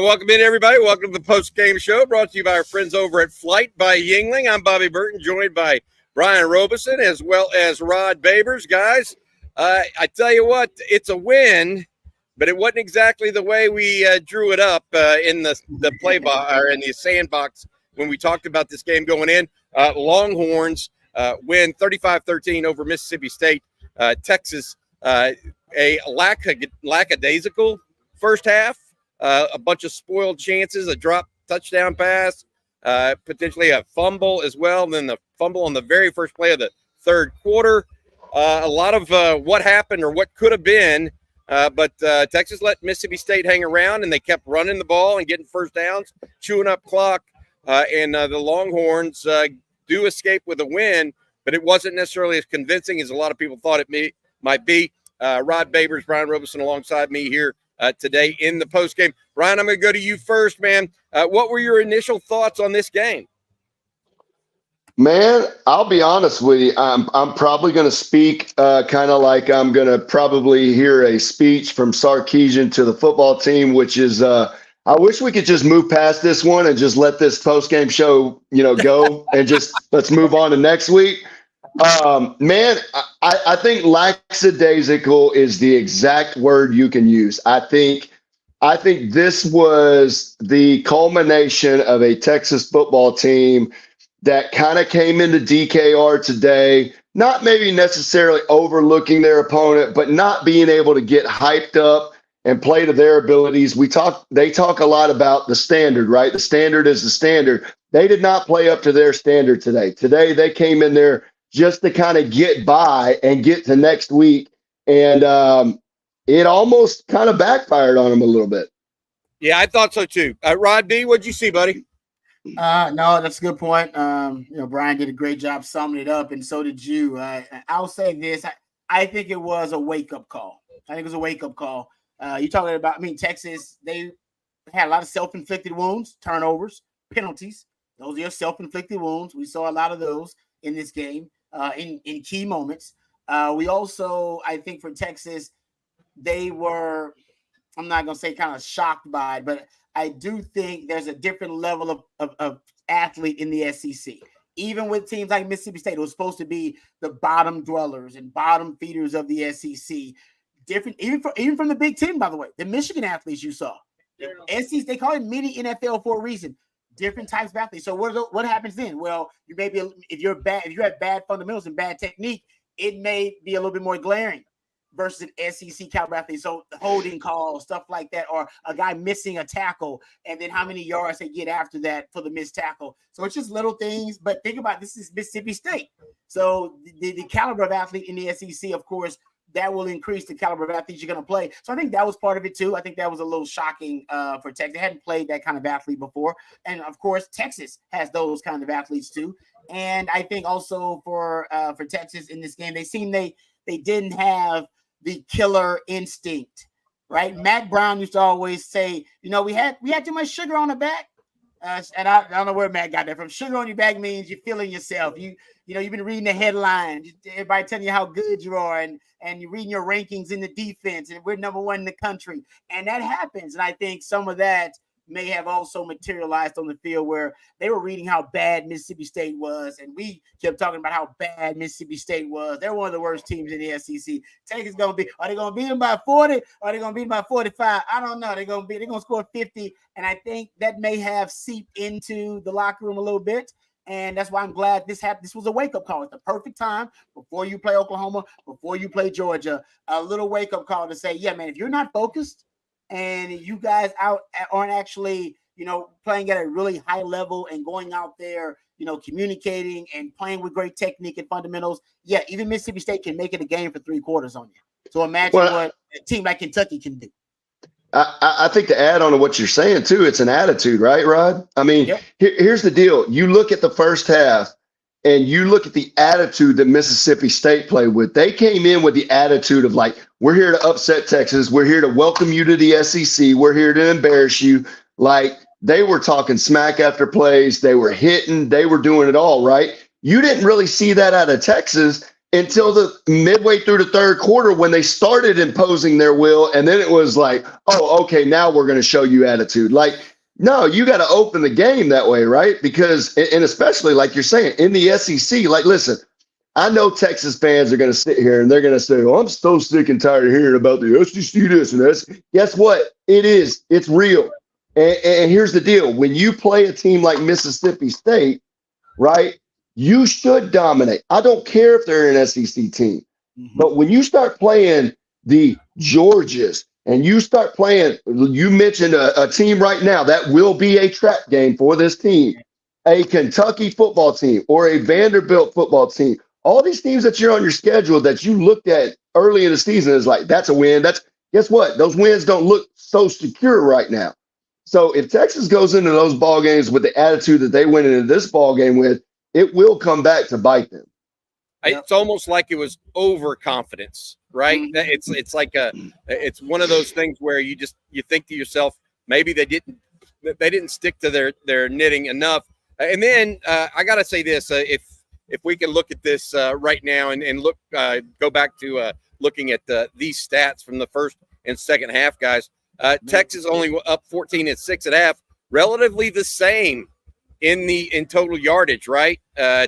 Welcome in, everybody. Welcome to the Postgame Show, brought to you by our friends over at Flight by Yingling. I'm Bobby Burton, joined by Brian Robison as well as Rod Babers. Guys, I tell you what, it's a win, but it wasn't exactly the way we drew it up in the play box or in the sandbox when we talked about this game going in. Longhorns win 35-13 over Mississippi State. Texas, a lackadaisical first half. A bunch of spoiled chances, a drop touchdown pass, potentially a fumble as well, and then the fumble on the very first play of the third quarter. A lot of what happened or what could have been, but Texas let Mississippi State hang around, and they kept running the ball and getting first downs, chewing up clock, and the Longhorns do escape with a win, but it wasn't necessarily as convincing as a lot of people thought it might be. Rod Babers, Brian Robison alongside me here today in the post game. Ryan, I'm going to go to you first, man. What were your initial thoughts on this game? Man, I'll be honest with you. I'm probably going to speak kind of like I'm going to probably hear a speech from Sarkeesian to the football team, which is I wish we could just move past this one and just let this post game show, go and just let's move on to next week. Man, I think lackadaisical is the exact word you can use. I think this was the culmination of a Texas football team that kind of came into DKR today, not maybe necessarily overlooking their opponent, but not being able to get hyped up and play to their abilities. They talk a lot about the standard, right? The standard is the standard. They did not play up to their standard today. Today, they came in there just to kind of get by and get to next week. And it almost kind of backfired on them a little bit. Yeah, I thought so too. Rod B, what'd you see, buddy? No, that's a good point. Brian did a great job summing it up, and so did you. I'll say this. I think it was a wake-up call. You're talking about, Texas, they had a lot of self-inflicted wounds, turnovers, penalties. Those are your self-inflicted wounds. We saw a lot of those in this game. In key moments. We also, I think for Texas, they were, I'm not going to say kind of shocked by it, but I do think there's a different level of athlete in the SEC. Even with teams like Mississippi State, who was supposed to be the bottom dwellers and bottom feeders of the SEC. Different, even from the Big Ten, by the way, the Michigan athletes you saw. The SEC, they call it mini NFL for a reason. Different types of athletes. So what happens then? Well, you may be if you have bad fundamentals and bad technique, it may be a little bit more glaring versus an SEC caliber athlete. So holding calls, stuff like that, or a guy missing a tackle, and then how many yards they get after that for the missed tackle. So it's just little things. But think about this is Mississippi State. So the caliber of athlete in the SEC, of course, that will increase the caliber of athletes you're going to play. So I think that was part of it too. I think that was a little shocking for Texas. They hadn't played that kind of athlete before. And of course, Texas has those kind of athletes too. And I think also for Texas in this game, they seemed they didn't have the killer instinct, right? Matt Brown used to always say, we had too much sugar on the back. And I don't know where Matt got that from. Sugar on your back means you're feeling yourself. You've been reading the headlines, everybody telling you how good you are, and you're reading your rankings in the defense, and we're number one in the country. And that happens. And I think some of that may have also materialized on the field where they were reading how bad Mississippi State was. And we kept talking about how bad Mississippi State was. They're one of the worst teams in the SEC. Texas are they going to beat them by 40? Or are they going to beat them by 45? I don't know. They're going to score 50. And I think that may have seeped into the locker room a little bit. And that's why I'm glad this happened. This was a wake-up call. It's the perfect time before you play Oklahoma, before you play Georgia, a little wake-up call to say, yeah, man, if you're not focused and you guys aren't actually, playing at a really high level and going out there, communicating and playing with great technique and fundamentals, yeah, even Mississippi State can make it a game for 3 quarters on you. So imagine what a team like Kentucky can do. I think to add on to what you're saying, too, it's an attitude, right, Rod? Here's the deal. You look at the first half and you look at the attitude that Mississippi State played with. They came in with the attitude of like, we're here to upset Texas. We're here to welcome you to the SEC. We're here to embarrass you. Like, they were talking smack after plays. They were hitting. They were doing it all, right? You didn't really see that out of Texas. until the midway through the third quarter when they started imposing their will. And then it was like, oh, okay, now we're going to show you attitude. Like, no, you got to open the game that way, right? Because, and especially like you're saying, in the SEC, like, listen, I know Texas fans are going to sit here and they're going to say, oh, I'm so sick and tired of hearing about the SEC this and this. Guess what? It is. It's real. And here's the deal. When you play a team like Mississippi State, right, you should dominate. I don't care if they're an SEC team. But when you start playing the Georgias and you start playing, you mentioned a team right now that will be a trap game for this team, a Kentucky football team or a Vanderbilt football team. All these teams that you're on your schedule that you looked at early in the season is like, that's a win. Guess what? Those wins don't look so secure right now. So if Texas goes into those ball games with the attitude that they went into this ball game with, it will come back to bite them. It's almost like it was overconfidence, right? It's like it's one of those things where you think to yourself, maybe they didn't stick to their knitting enough. And then I got to say this, if we can look at this right now and look, go back to looking at these stats from the first and second half, guys. Texas only up 14 at 6.5, relatively the same in total yardage, right?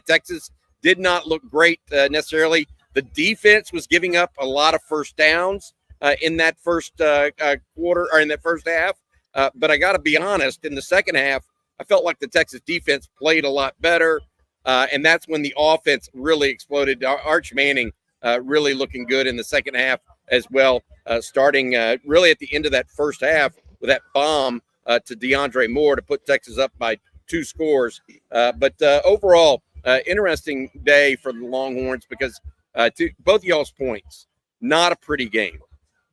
Texas did not look great necessarily. The defense was giving up a lot of first downs in that first quarter or in that first half. But I got to be honest, in the second half, I felt like the Texas defense played a lot better. And that's when the offense really exploded. Arch Manning really looking good in the second half as well, starting really at the end of that first half with that bomb to DeAndre Moore to put Texas up by 2 scores. But overall, interesting day for the Longhorns because to both y'all's points, not a pretty game.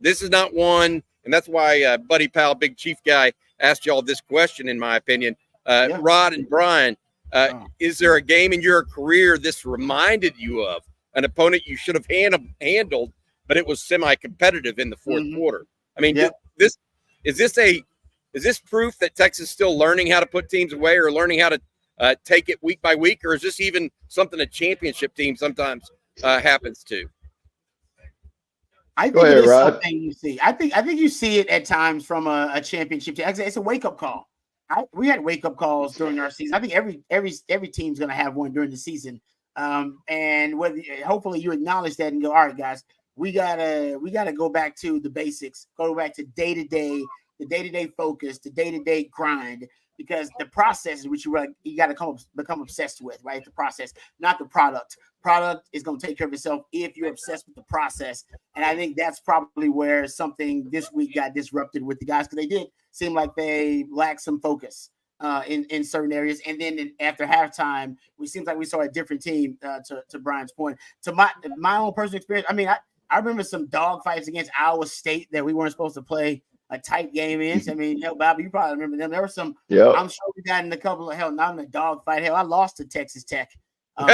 This is not one, and that's why Buddy Powell, Big Chief Guy, asked y'all this question, in my opinion. Rod and Brian, is there a game in your career this reminded you of an opponent you should have handled, but it was semi-competitive in the fourth quarter? I mean, is this proof that Texas is still learning how to put teams away or learning how to take it week by week, or is this even something a championship team sometimes happens to? I think it is something you see. I think you see it at times from a championship team. It's a wake-up call. We had wake-up calls during our season. I think every team's going to have one during the season. And hopefully you acknowledge that and go, all right, guys, we gotta go back to the basics, go back to day-to-day, the day-to-day focus, the day-to-day grind, because the process is what you got to become obsessed with, right? The process, not the product. Product is going to take care of itself if you're obsessed with the process. And I think that's probably where something this week got disrupted with the guys, because they did seem like they lacked some focus in certain areas. And then after halftime, it seems like we saw a different team, to Brian's point. To my own personal experience, I mean, I remember some dog fights against Iowa State that we weren't supposed to play a tight game in. I mean, hell, Bobby, you probably remember them. There were some, I'm sure we got in a couple of, not in a dog fight. Hell, I lost to Texas Tech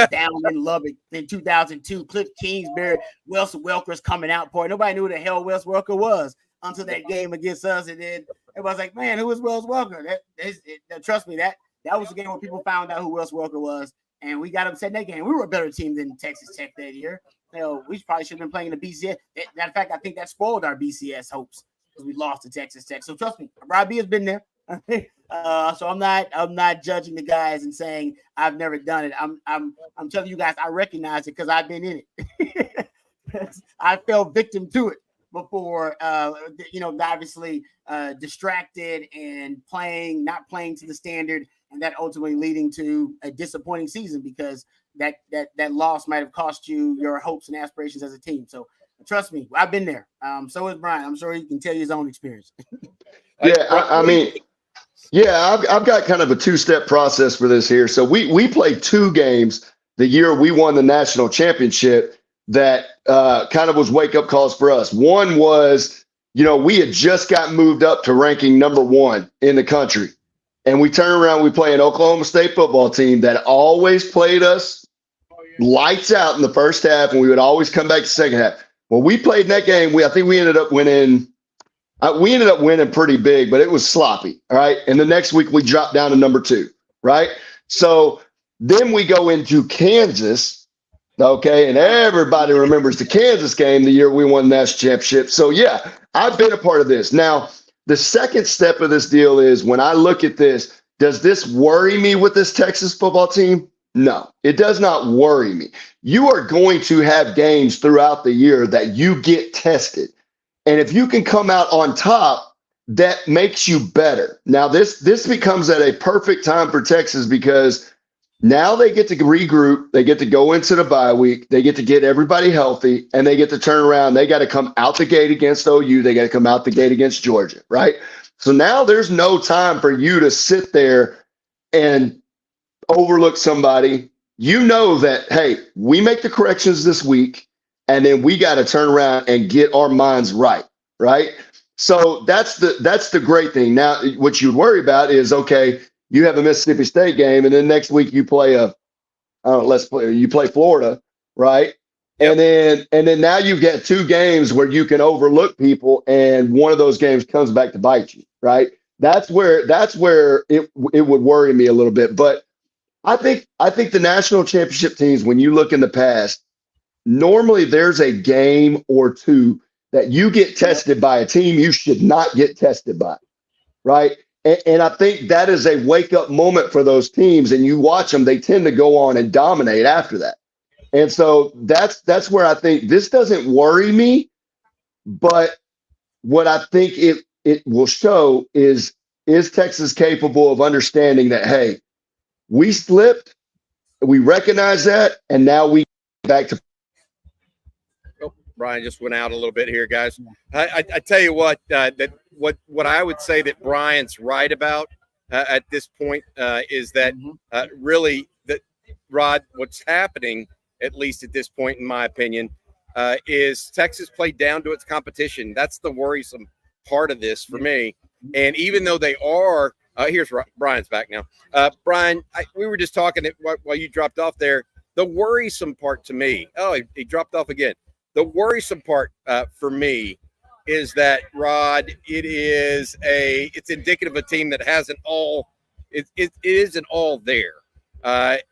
down in Lubbock in 2002. Cliff Kingsbury, Wes Welker's coming out for it. Nobody knew who the hell Wes Welker was until that game against us. And then everybody's like, man, who is Wes Welker? Trust me, that was the game where people found out who Wes Welker was. And we got upset in that game. We were a better team than Texas Tech that year. Hell, we probably should have been playing the BCS. Matter of fact, I think that spoiled our BCS hopes, because we lost to Texas Tech. So trust me, Robbie has been there. So I'm not judging the guys and saying I've never done it. I'm telling you guys I recognize it because I've been in it. I fell victim to it before. Obviously distracted and not playing to the standard, and that ultimately leading to a disappointing season because that loss might have cost you your hopes and aspirations as a team. So trust me, I've been there. So is Brian. I'm sure he can tell you his own experience. I've got kind of a 2-step process for this here. So we played 2 games the year we won the national championship that kind of was wake-up calls for us. One was, we had just got moved up to ranking number 1 in the country. And we turn around, we play an Oklahoma State football team that always played us lights out in the first half, and we would always come back to the second half. Well, we played in that game. I think we ended up winning. We ended up winning pretty big, but it was sloppy. All right. And the next week we dropped down to number 2. Right. So then we go into Kansas Okay, and everybody remembers the Kansas game the year we won the national championship. So, yeah, I've been a part of this. Now, the second step of this deal is when I look at this, does this worry me with this Texas football team? No, it does not worry me. You are going to have games throughout the year that you get tested. And if you can come out on top, that makes you better. Now, this becomes at a perfect time for Texas because now they get to regroup. They get to go into the bye week. They get to get everybody healthy, and they get to turn around. They got to come out the gate against OU. They got to come out the gate against Georgia, right? So now there's no time for you to sit there and overlook somebody. You know that, hey, we make the corrections this week, and then we got to turn around and get our minds right, right? So that's the great thing. Now, what you'd worry about is, okay, you have a Mississippi State game, and then next week you play you play Florida, right? Yep. And then now you get two games where you can overlook people, and one of those games comes back to bite you, right? That's where it would worry me a little bit. But I think the national championship teams, when you look in the past, normally there's a game or two that you get tested by a team you should not get tested by, right? And I think that is a wake-up moment for those teams. And you watch them, they tend to go on and dominate after that. And so that's where I think this doesn't worry me. But what I think it will show is Texas capable of understanding that, hey, we slipped, we recognize that, and now we get back to. Oh, Brian just went out a little bit here, guys. I tell you what, what I would say that Brian's right about at this point is that really that Rod, what's happening, at least at this point, in my opinion, is Texas played down to its competition. That's the worrisome part of this for me. And even though they are, here's Brian's back now. Brian, we were just talking while you dropped off there. The worrisome part to me, he dropped off again. The worrisome part for me is that, Rod, it's indicative of a team that hasn't it isn't all there.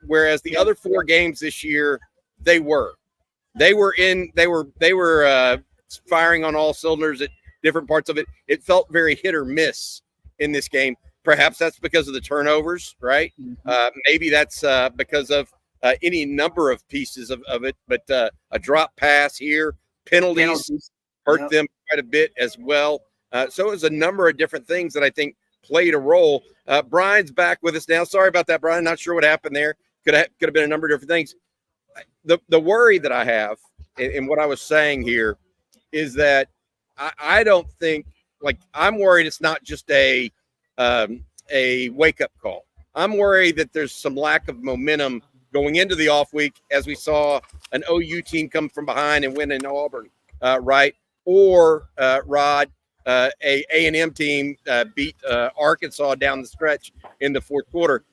Whereas the other four games this year, they were firing on all cylinders at different parts of it. It felt very hit or miss in this game. Perhaps that's because of the turnovers, right? Maybe that's because of any number of pieces of it, but a drop pass here, penalties hurt them quite a bit as well. So it was a number of different things that I think played a role. Brian's back with us now. Sorry about that, Brian. Not sure what happened there. Could have been a number of different things. The worry that I have, and what I was saying here, is that I don't think, like, I'm worried it's not just a wake-up call. I'm worried that there's some lack of momentum going into the off week, as we saw an OU team come from behind and win in Auburn, right? Or, Rod, a A&M team beat Arkansas down the stretch in the fourth quarter.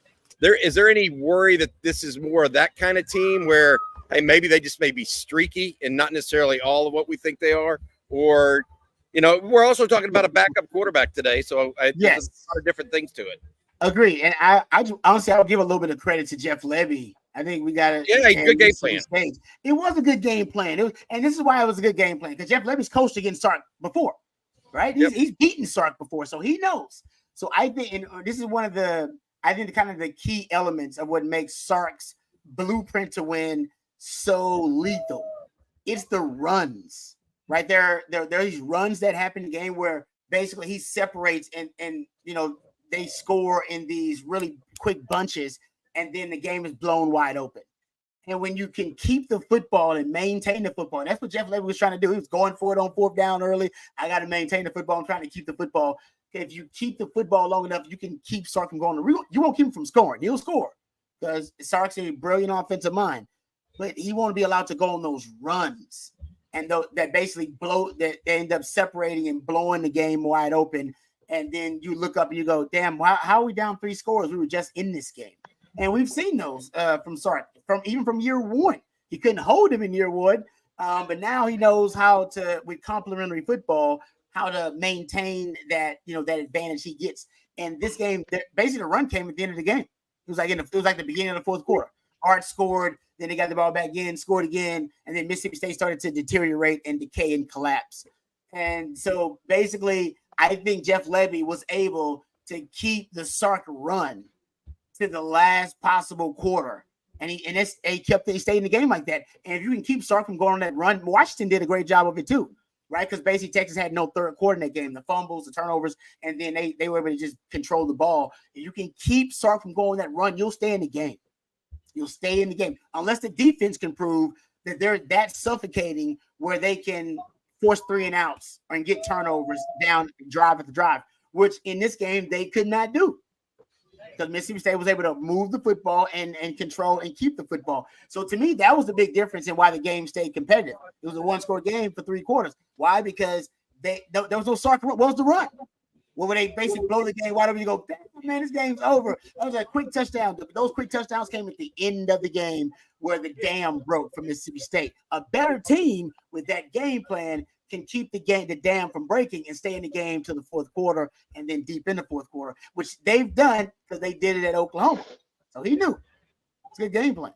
Is there any worry that this is more of that kind of team where, hey, maybe they just may be streaky and not necessarily all of what we think they are? Or, we're also talking about a backup quarterback today, so there's a lot of different things to it. Agree. And I honestly, I would give a little bit of credit to Jeff Lebby. I think we got good game plan. It was a good game plan. And this is why it was a good game plan, because Jeff Lebby's coached against Sark before, right? He's beaten Sark before, so he knows. So I think, and this is one of the kind of the key elements of what makes Sark's blueprint to win so lethal. It's the runs, right? There are these runs that happen in the game where basically he separates and they score in these really quick bunches, and then the game is blown wide open. And when you can keep the football and maintain the football, and that's what Jeff Lebby was trying to do. He was going for it on fourth down early. I got to maintain the football. I'm trying to keep the football. If you keep the football long enough, you can keep Sark from going. You won't keep him from scoring. He'll score because Sark's a brilliant offensive mind, but he won't be allowed to go on those runs. And that basically they end up separating and blowing the game wide open. And then you look up and you go, damn, how are we down 3 scores? We were just in this game. And we've seen those from Sark, even from year one. He couldn't hold him in year one, but now he knows how to, with complementary football, how to maintain that, that advantage he gets. And this game, basically the run came at the end of the game. It was like the beginning of the fourth quarter. Art scored, Then they got the ball back in, scored again, and then Mississippi State started to deteriorate and decay and collapse. And so basically, I think Jeff Lebby was able to keep the Sark run to the last possible quarter. And he stayed in the game like that. And if you can keep Sark from going on that run, Washington did a great job of it too, right? Because basically Texas had no third quarter in that game, the fumbles, the turnovers, and then they were able to just control the ball. If you can keep Sark from going that run, you'll stay in the game. You'll stay in the game unless the defense can prove that they're that suffocating where they can force 3 and outs and get turnovers down drive after drive, which in this game they could not do because Mississippi State was able to move the football and control and keep the football. So to me, that was the big difference in why the game stayed competitive. It was a 1-score game for 3 quarters. Why? Because there was no Sark. What was the run? Well, when they basically blow the game wide open, you go, man, this game's over. That was a quick touchdown. Those quick touchdowns came at the end of the game where the dam broke for Mississippi State. A better team with that game plan can keep the dam from breaking and stay in the game to the fourth quarter and then deep in the fourth quarter, which they've done because they did it at Oklahoma. So he knew. It's a good game plan.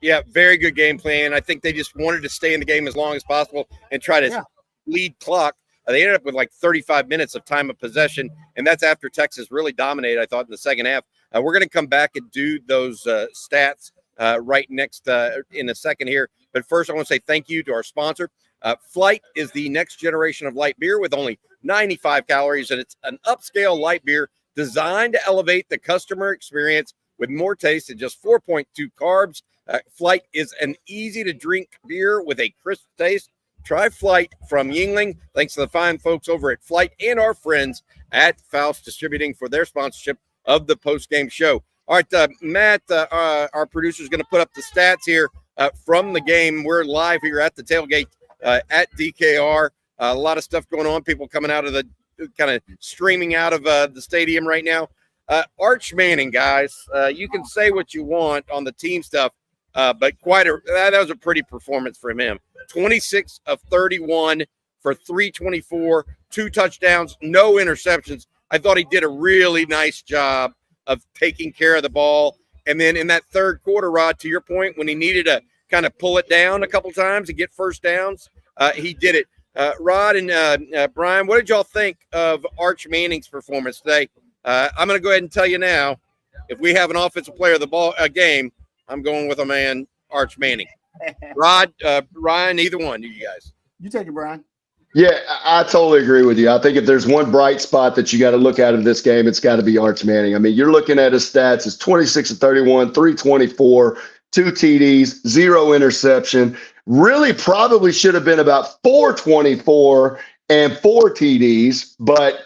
Yeah, very good game plan. I think they just wanted to stay in the game as long as possible and try to lead clock. They ended up with like 35 minutes of time of possession, and that's after Texas really dominated, I thought, in the second half. We're going to come back and do those stats right next in a second here. But first, I want to say thank you to our sponsor. Flight is the next generation of light beer with only 95 calories, and it's an upscale light beer designed to elevate the customer experience with more taste and just 4.2 carbs. Flight is an easy-to-drink beer with a crisp taste. Try Flight from Yuengling. Thanks to the fine folks over at Flight and our friends at Faust Distributing for their sponsorship of the postgame show. All right, Matt, our producer, is going to put up the stats here from the game. We're live here at the tailgate at DKR. A lot of stuff going on. People coming out of the kind of streaming out of the stadium right now. Arch Manning, guys, you can say what you want on the team stuff, but that was a pretty performance from him. 26 of 31 for 324, 2 touchdowns, no interceptions. I thought he did a really nice job of taking care of the ball. And then in that third quarter, Rod, to your point, when he needed to kind of pull it down a couple times and get first downs, he did it. Rod and Brian, what did y'all think of Arch Manning's performance today? I'm going to go ahead and tell you now, if we have an offensive player of the game, I'm going with a man, Arch Manning. Rod, Ryan, either one of you guys. You take it, Brian. Yeah, I totally agree with you. I think if there's one bright spot that you got to look at in this game, it's got to be Arch Manning. I mean, you're looking at his stats. It's 26 of 31, 324, 2 TDs, 0 interception. Really probably should have been about 424 and 4 TDs, but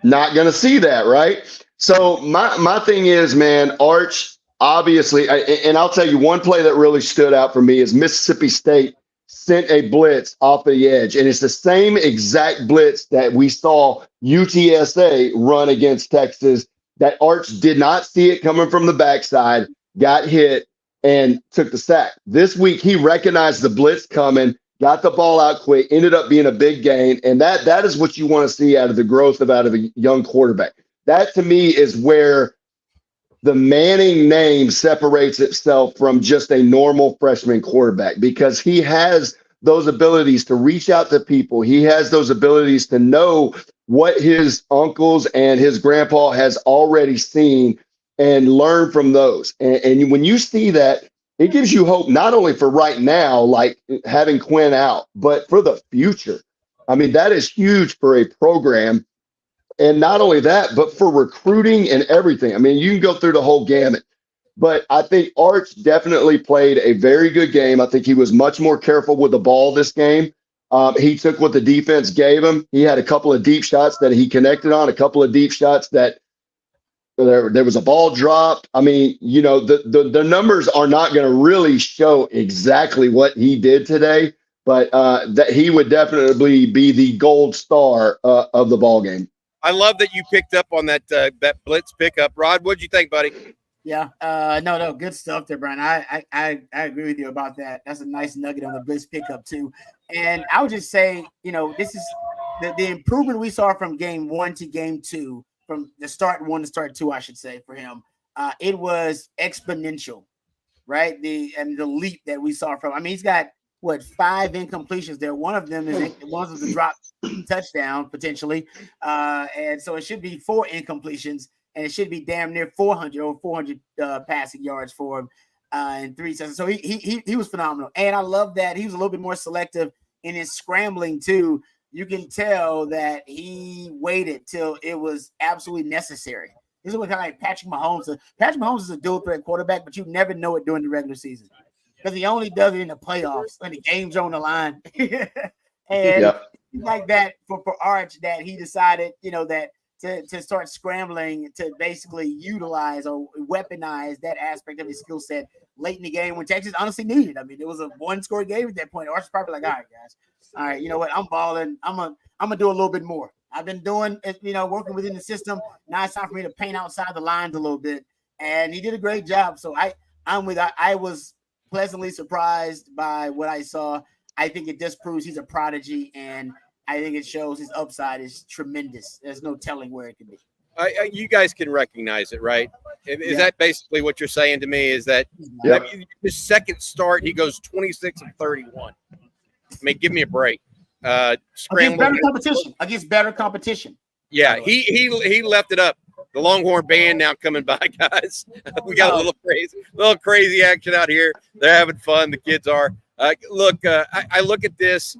not going to see that, right? So my thing is, man, Arch, obviously, and I'll tell you one play that really stood out for me is Mississippi State sent a blitz off the edge, and it's the same exact blitz that we saw UTSA run against Texas that Arch did not see it coming from the backside, got hit, and took the sack. This week, he recognized the blitz coming, got the ball out quick, ended up being a big gain, and that is what you want to see out of the growth of a young quarterback. That, to me, is where the Manning name separates itself from just a normal freshman quarterback because he has those abilities to reach out to people. He has those abilities to know what his uncles and his grandpa has already seen and learn from those. And when you see that, it gives you hope not only for right now, like having Quinn out, but for the future. I mean, that is huge for a program. And not only that, but for recruiting and everything. I mean, you can go through the whole gamut. But I think Arch definitely played a very good game. I think he was much more careful with the ball this game. He took what the defense gave him. He had a couple of deep shots that he connected on, a couple of deep shots that there was a ball dropped. I mean, you know, the numbers are not going to really show exactly what he did today, but that he would definitely be the gold star of the ball game. I love that you picked up on that blitz pickup. Rod, what'd you think, buddy? Yeah, no, good stuff there, Brian. I agree with you about that. That's a nice nugget on the blitz pickup too. And I would just say, you know, this is the improvement we saw from game 1 to game 2, from the start 1 to start 2, I should say, for him. It was exponential. right? The leap that we saw from. I mean, he's got 5 incompletions there. One of them is the drop touchdown potentially, and so it should be 4 incompletions, and it should be damn near 400 passing yards for him in 3 seconds. So he was phenomenal, and I love that he was a little bit more selective in his scrambling too. You can tell that he waited till it was absolutely necessary. This is what kind of like Patrick Mahomes. Patrick Mahomes is a dual threat quarterback, but you never know it during the regular season because he only does it in the playoffs when the game's on the line. And like that for Arch, that he decided, that to start scrambling to basically utilize or weaponize that aspect of his skill set late in the game when Texas honestly needed it. I mean, it was a 1-score game at that point. Arch was probably like, all right, guys. All right, you know what? I'm balling. I'm gonna do a little bit more. I've been doing it, working within the system. Now it's time for me to paint outside the lines a little bit. And he did a great job. So I was pleasantly surprised by what I saw. I think it just proves he's a prodigy, and I think it shows his upside is tremendous. There's no telling where it can be. You guys can recognize it, right? Is that basically what you're saying to me? Is that his second start, he goes 26 and 31. I mean, give me a break. Against better competition. Yeah, he left it up. The Longhorn band now coming by, guys. We got a little crazy action out here. They're having fun. The kids are. I look at this.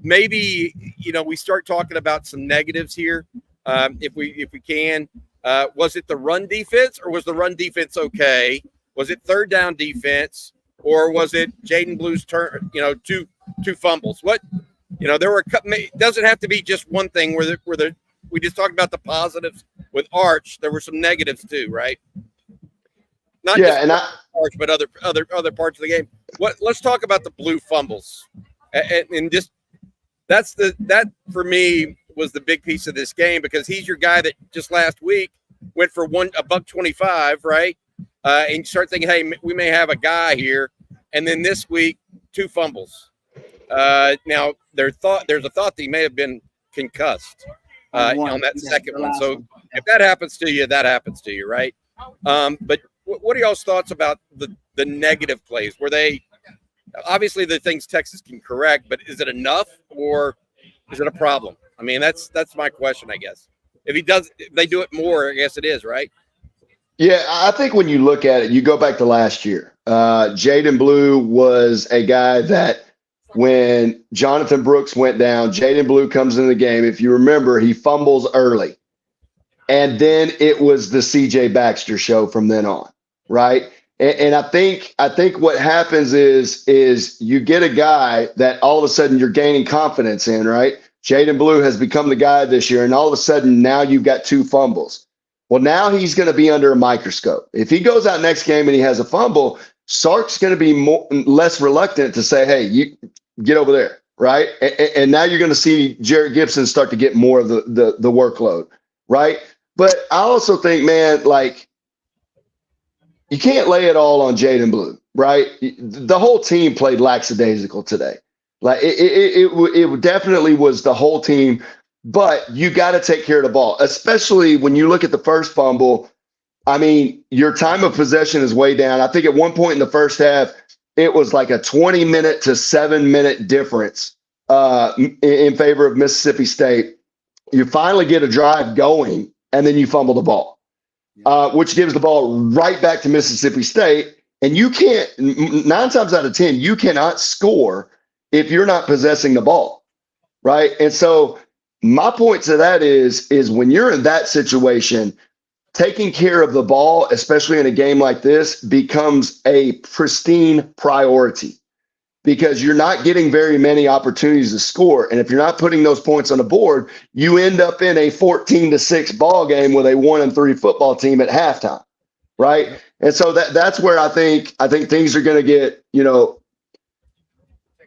Maybe we start talking about some negatives here. If we can. Was it the run defense, or was the run defense okay? Was it third down defense, or was it Jaden Blue's turn? Two fumbles. What? There were a couple. It doesn't have to be just one thing. We just talked about the positives with Arch. There were some negatives too, right? Not just Arch, but other parts of the game. Let's talk about the Blue fumbles, and just that for me was the big piece of this game, because he's your guy that just last week went for $125, right? And you start thinking, hey, we may have a guy here, and then this week 2 fumbles. Now there's a thought that he may have been concussed on that second one. So if that happens to you, that happens to you, right? But what are y'all's thoughts about the negative plays? Were they obviously the things Texas can correct, but is it enough, or is it a problem? I mean, that's my question, I guess. If they do it more, I guess it is, right? Yeah, I think when you look at it, you go back to last year. Jaden Blue was a guy that when Jonathan Brooks went down, Jaden Blue comes in the game. If you remember, he fumbles early. And then it was the CJ Baxter show from then on, right? And I think what happens is you get a guy that all of a sudden you're gaining confidence in, right? Jaden Blue has become the guy this year, and all of a sudden now you've got 2 fumbles. Well, now he's going to be under a microscope. If he goes out next game and he has a fumble, Sark's going to be less reluctant to say, hey, you get over there, right? And now you're going to see Jarrett Gibson start to get more of the workload, right? But I also think, man, like, you can't lay it all on Jaden Blue, right? The whole team played lackadaisical today. Like it definitely was the whole team, but you got to take care of the ball, especially when you look at the first fumble. I mean, your time of possession is way down. I think at one point in the first half, it was like a 20-minute to 7-minute difference in favor of Mississippi State. You finally get a drive going, and then you fumble the ball, which gives the ball right back to Mississippi State. And you can't, 9 times out of 10, you cannot score if you're not possessing the ball, right? And so my point to that is when you're in that situation, taking care of the ball, especially in a game like this, becomes a pristine priority, because you're not getting very many opportunities to score. And if you're not putting those points on the board, you end up in a 14-6 ball game with a 1-3 football team at halftime, right? And so that's where I think things are going to get,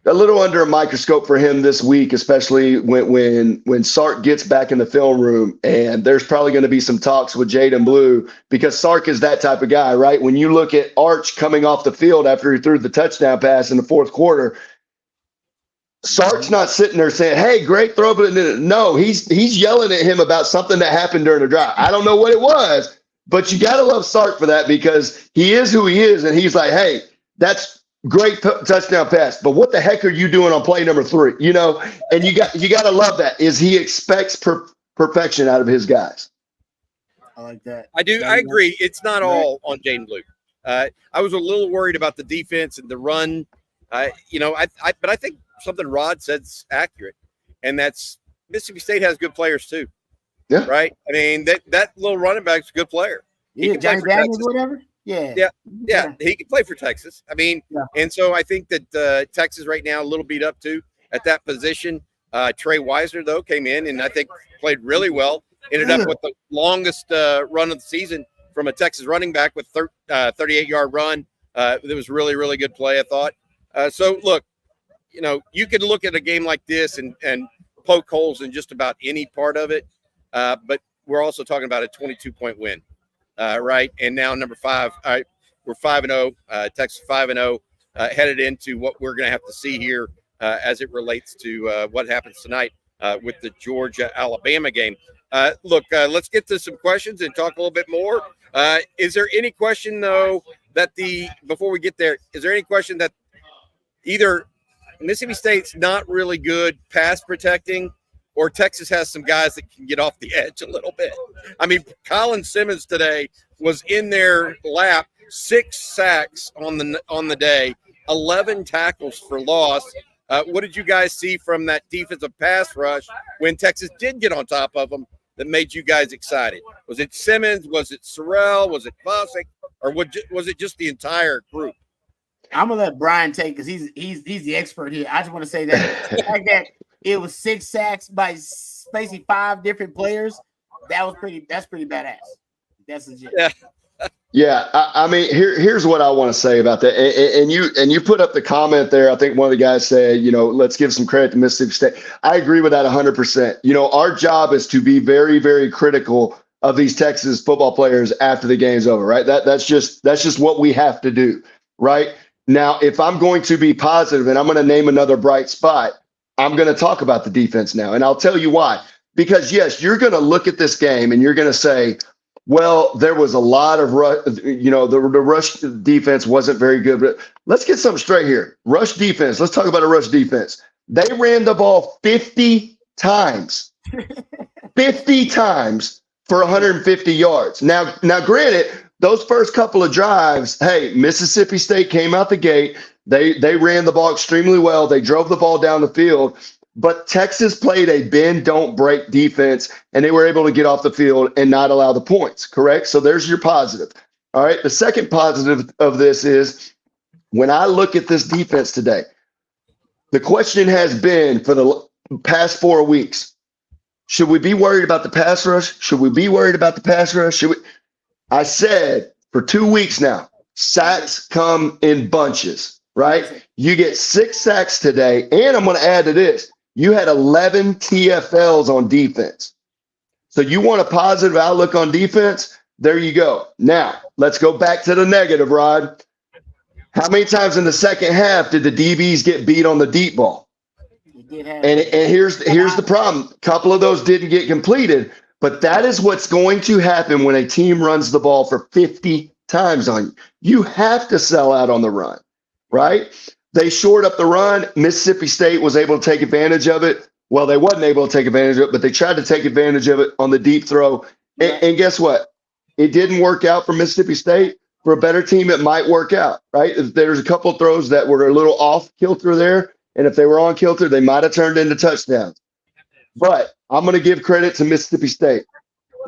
a little under a microscope for him this week, especially when Sark gets back in the film room. And there's probably going to be some talks with Jaden Blue, because Sark is that type of guy, right? When you look at Arch coming off the field after he threw the touchdown pass in the fourth quarter, Sark's not sitting there saying, hey, great throw. But no, he's yelling at him about something that happened during the drive. I don't know what it was, but you got to love Sark for that, because he is who he is. And he's like, hey, That's great touchdown pass. But what the heck are you doing on play number 3? You know, and you got to love that is he expects perfection out of his guys. I like that. I do. I agree. It's not all on Jaden Blue. I was a little worried about the defense and the run. But I think something Rod said's accurate, and that's Mississippi State has good players too. Yeah. Right. I mean that little running back's a good player. Yeah, Johnny Daniels or whatever. Yeah. He can play for Texas. I mean, and so I think that Texas right now a little beat up too at that position. Trey Wisner though came in and I think played really well. Ended up with the longest run of the season from a Texas running back with 38-yard run. It was really, really good play, I thought. So, look, you can look at a game like this and poke holes in just about any part of it. But we're also talking about a 22-point win, right? And now number 5, we're 5-0, Texas 5-0, headed into what we're going to have to see here as it relates to what happens tonight with the Georgia-Alabama game. Look, let's get to some questions and talk a little bit more. Is there any question, though, before we get there, is there any question that either Mississippi State's not really good pass protecting or Texas has some guys that can get off the edge a little bit? I mean, Colin Simmons today was in their lap, 6 sacks on the day, 11 tackles for loss. What did you guys see from that defensive pass rush when Texas did get on top of them that made you guys excited? Was it Simmons? Was it Sorrell? Was it Fossick? Or was it just the entire group? I'm gonna let Brian take because he's the expert here. I just want to say that the fact that it was 6 sacks by basically 5 different players. That's pretty badass. That's legit. Yeah. Yeah, I mean, here's what I want to say about that. And you put up the comment there. I think one of the guys said, let's give some credit to Mississippi State. I agree with that 100%. Our job is to be very, very critical of these Texas football players after the game's over, right? That's just what we have to do, right? Now, if I'm going to be positive and I'm going to name another bright spot, I'm going to talk about the defense now, and I'll tell you why. Because yes, you're going to look at this game and you're going to say, well, there was a lot of rush, the rush defense wasn't very good. But let's get something straight here. Rush defense. Let's talk about a rush defense. They ran the ball 50 times. 50 times for 150 yards. Now, granted, those first couple of drives, hey, Mississippi State came out the gate. They ran the ball extremely well. They drove the ball down the field. But Texas played a bend, don't break defense, and they were able to get off the field and not allow the points, correct? So there's your positive. All right, the second positive of this is when I look at this defense today, the question has been for the past 4 weeks, should we be worried about the pass rush? Should we be worried about the pass rush? I said for 2 weeks now, sacks come in bunches, right? You get 6 sacks today, and I'm going to add to this. You had 11 TFLs on defense. So you want a positive outlook on defense? There you go. Now, let's go back to the negative, Rod. How many times in the second half did the DBs get beat on the deep ball? And here's the problem. A couple of those didn't get completed, but that is what's going to happen when a team runs the ball for 50 times on you. You have to sell out on the run, right? They shored up the run. Mississippi State was able to take advantage of it. Well, they wasn't able to take advantage of it, but they tried to take advantage of it on the deep throw. And guess what? It didn't work out for Mississippi State. For a better team, it might work out, right? There's a couple of throws that were a little off kilter there. And if they were on kilter, they might have turned into touchdowns. But I'm going to give credit to Mississippi State.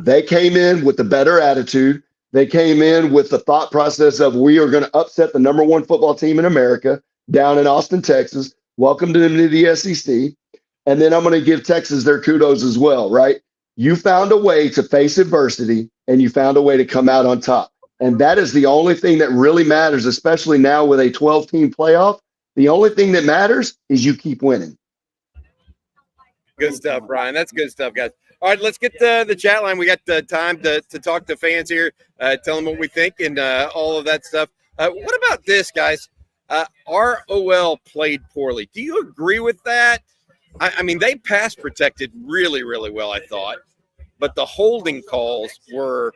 They came in with a better attitude. They came in with the thought process of we are going to upset the number 1 football team in America down in Austin, Texas. Welcome to the SEC. And then I'm going to give Texas their kudos as well, right? You found a way to face adversity and you found a way to come out on top. And that is the only thing that really matters, especially now with a 12-team playoff. The only thing that matters is you keep winning. Good stuff, Brian. That's good stuff, guys. All right, let's get to the chat line. We got the time to talk to fans here, tell them what we think and all of that stuff. What about this, guys? Our OL played poorly. Do you agree with that? I mean, they pass protected really, really well, I thought. But the holding calls were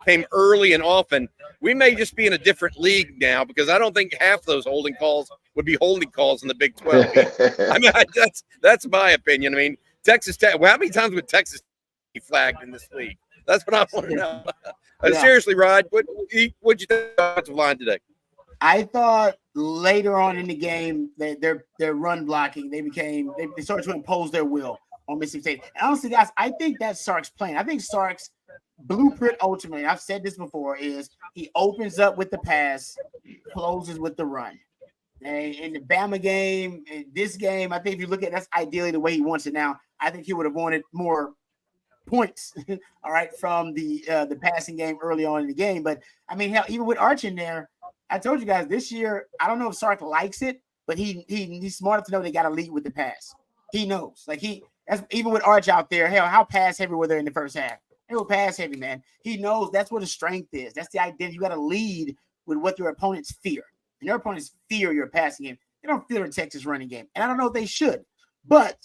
came early and often, we may just be in a different league now, because I don't think half those holding calls would be holding calls in the Big 12. I mean, that's my opinion. I mean, Texas Tech. Well, how many times would Texas be flagged in this league? That's what I want to know. Seriously, Rod, what'd you think of the offensive line today? I thought later on in the game that their run blocking, they started to impose their will on Mississippi State. And honestly, guys, I think that's Sark's plan. I think Sark's blueprint ultimately, I've said this before, is he opens up with the pass, closes with the run. And in the Bama game, in this game, I think if you look at that's ideally the way he wants it now. I think he would have wanted more points, all right, from the passing game early on in the game. But I mean, hell, even with Arch in there, I told you guys this year, I don't know if Sark likes it, but he's smart enough to know they got to lead with the pass. He knows, that's even with Arch out there. Hell, how pass heavy were they in the first half? They were pass heavy, man. He knows that's what his strength is. That's the identity. You got to lead with what your opponents fear. And their opponents fear your passing game. They don't fear the Texas running game. And I don't know if they should. But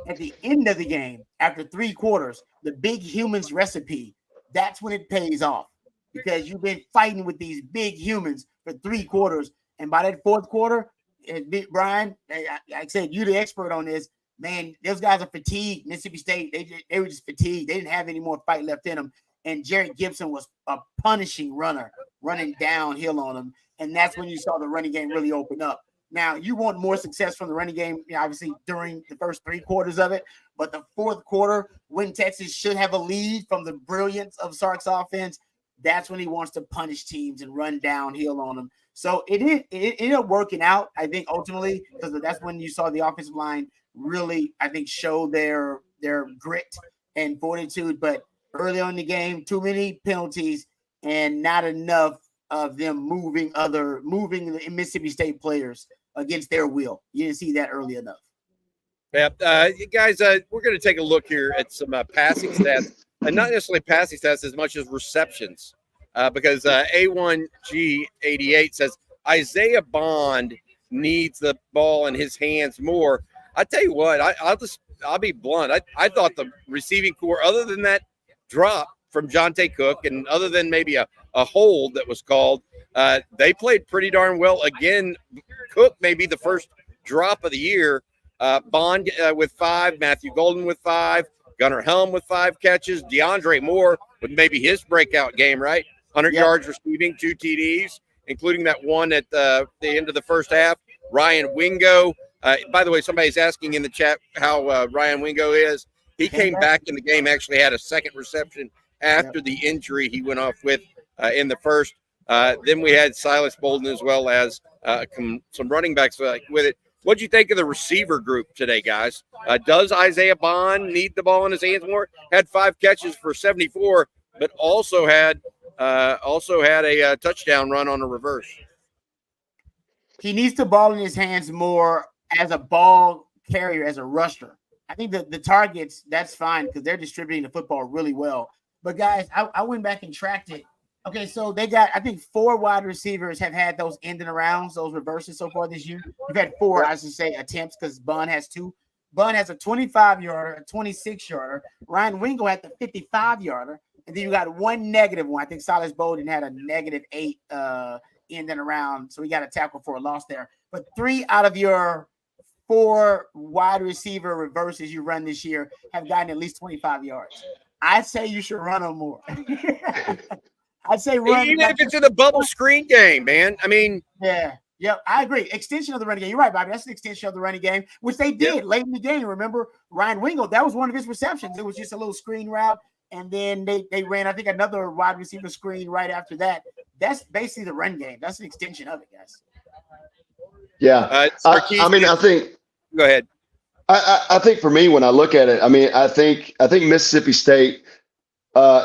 at the end of the game, after 3 quarters, the big humans recipe, that's when it pays off. Because you've been fighting with these big humans for 3 quarters. And by that 4th quarter, Brian, I said, you're the expert on this. Man, those guys are fatigued. Mississippi State, they were just fatigued. They didn't have any more fight left in them. And Jared Gibson was a punishing runner, running downhill on them. And that's when you saw the running game really open up. Now, you want more success from the running game, obviously, during the first 3 quarters of it. But the 4th quarter, when Texas should have a lead from the brilliance of Sark's offense, that's when he wants to punish teams and run downhill on them. So it ended up working out, I think, ultimately, because that's when you saw the offensive line really, I think, show their grit and fortitude. But early on in the game, too many penalties and not enough of them moving the Mississippi State players against their will. You didn't see that early enough. Yeah, guys, we're going to take a look here at some passing stats, and not necessarily passing stats as much as receptions, because A1G88 says Isaiah Bond needs the ball in his hands more. I tell you what, I'll be blunt. I thought the receiving core, other than that drop from Jonte Cook, and other than maybe a hold that was called, they played pretty darn well. Again, Cook may be the first drop of the year. Bond with 5, Matthew Golden with 5, Gunnar Helm with 5 catches, DeAndre Moore with maybe his breakout game, right? 100 yards receiving, 2 TDs, including that one at the end of the first half. Ryan Wingo. By the way, somebody's asking in the chat how Ryan Wingo is. He came back in the game, actually had a second reception after the injury he went off with in the first. Then we had Silas Bolden as well as some running backs with it. What do you think of the receiver group today, guys? Does Isaiah Bond need the ball in his hands more? Had 5 catches for 74, but also had a touchdown run on a reverse. He needs the ball in his hands more as a ball carrier, as a rusher. I think the targets, that's fine because they're distributing the football really well. But, guys, I went back and tracked it. Okay, so they got, I think, 4 wide receivers have had those end and arounds, those reverses so far this year. We've had 4, I should say, attempts because Bun has 2. Bun has a 25-yarder, a 26-yarder. Ryan Wingo had the 55-yarder. And then you got 1 negative one. I think Silas Bolden had a -8 end and around. So we got a tackle for a loss there. But 3 out of your 4 wide receiver reverses you run this year have gotten at least 25 yards. I'd say you should run them more. I'd say run. Even if it's in the bubble screen game, man. I mean. Yeah, I agree. Extension of the running game. You're right, Bobby. That's an extension of the running game, which they did late in the game. Remember, Ryan Wingo, that was one of his receptions. It was just a little screen route. And then they ran, I think, another wide receiver screen right after that. That's basically the run game. That's an extension of it, guys. Yeah. I mean, I think. Go ahead. I think for me, when I look at it, I mean, I think Mississippi State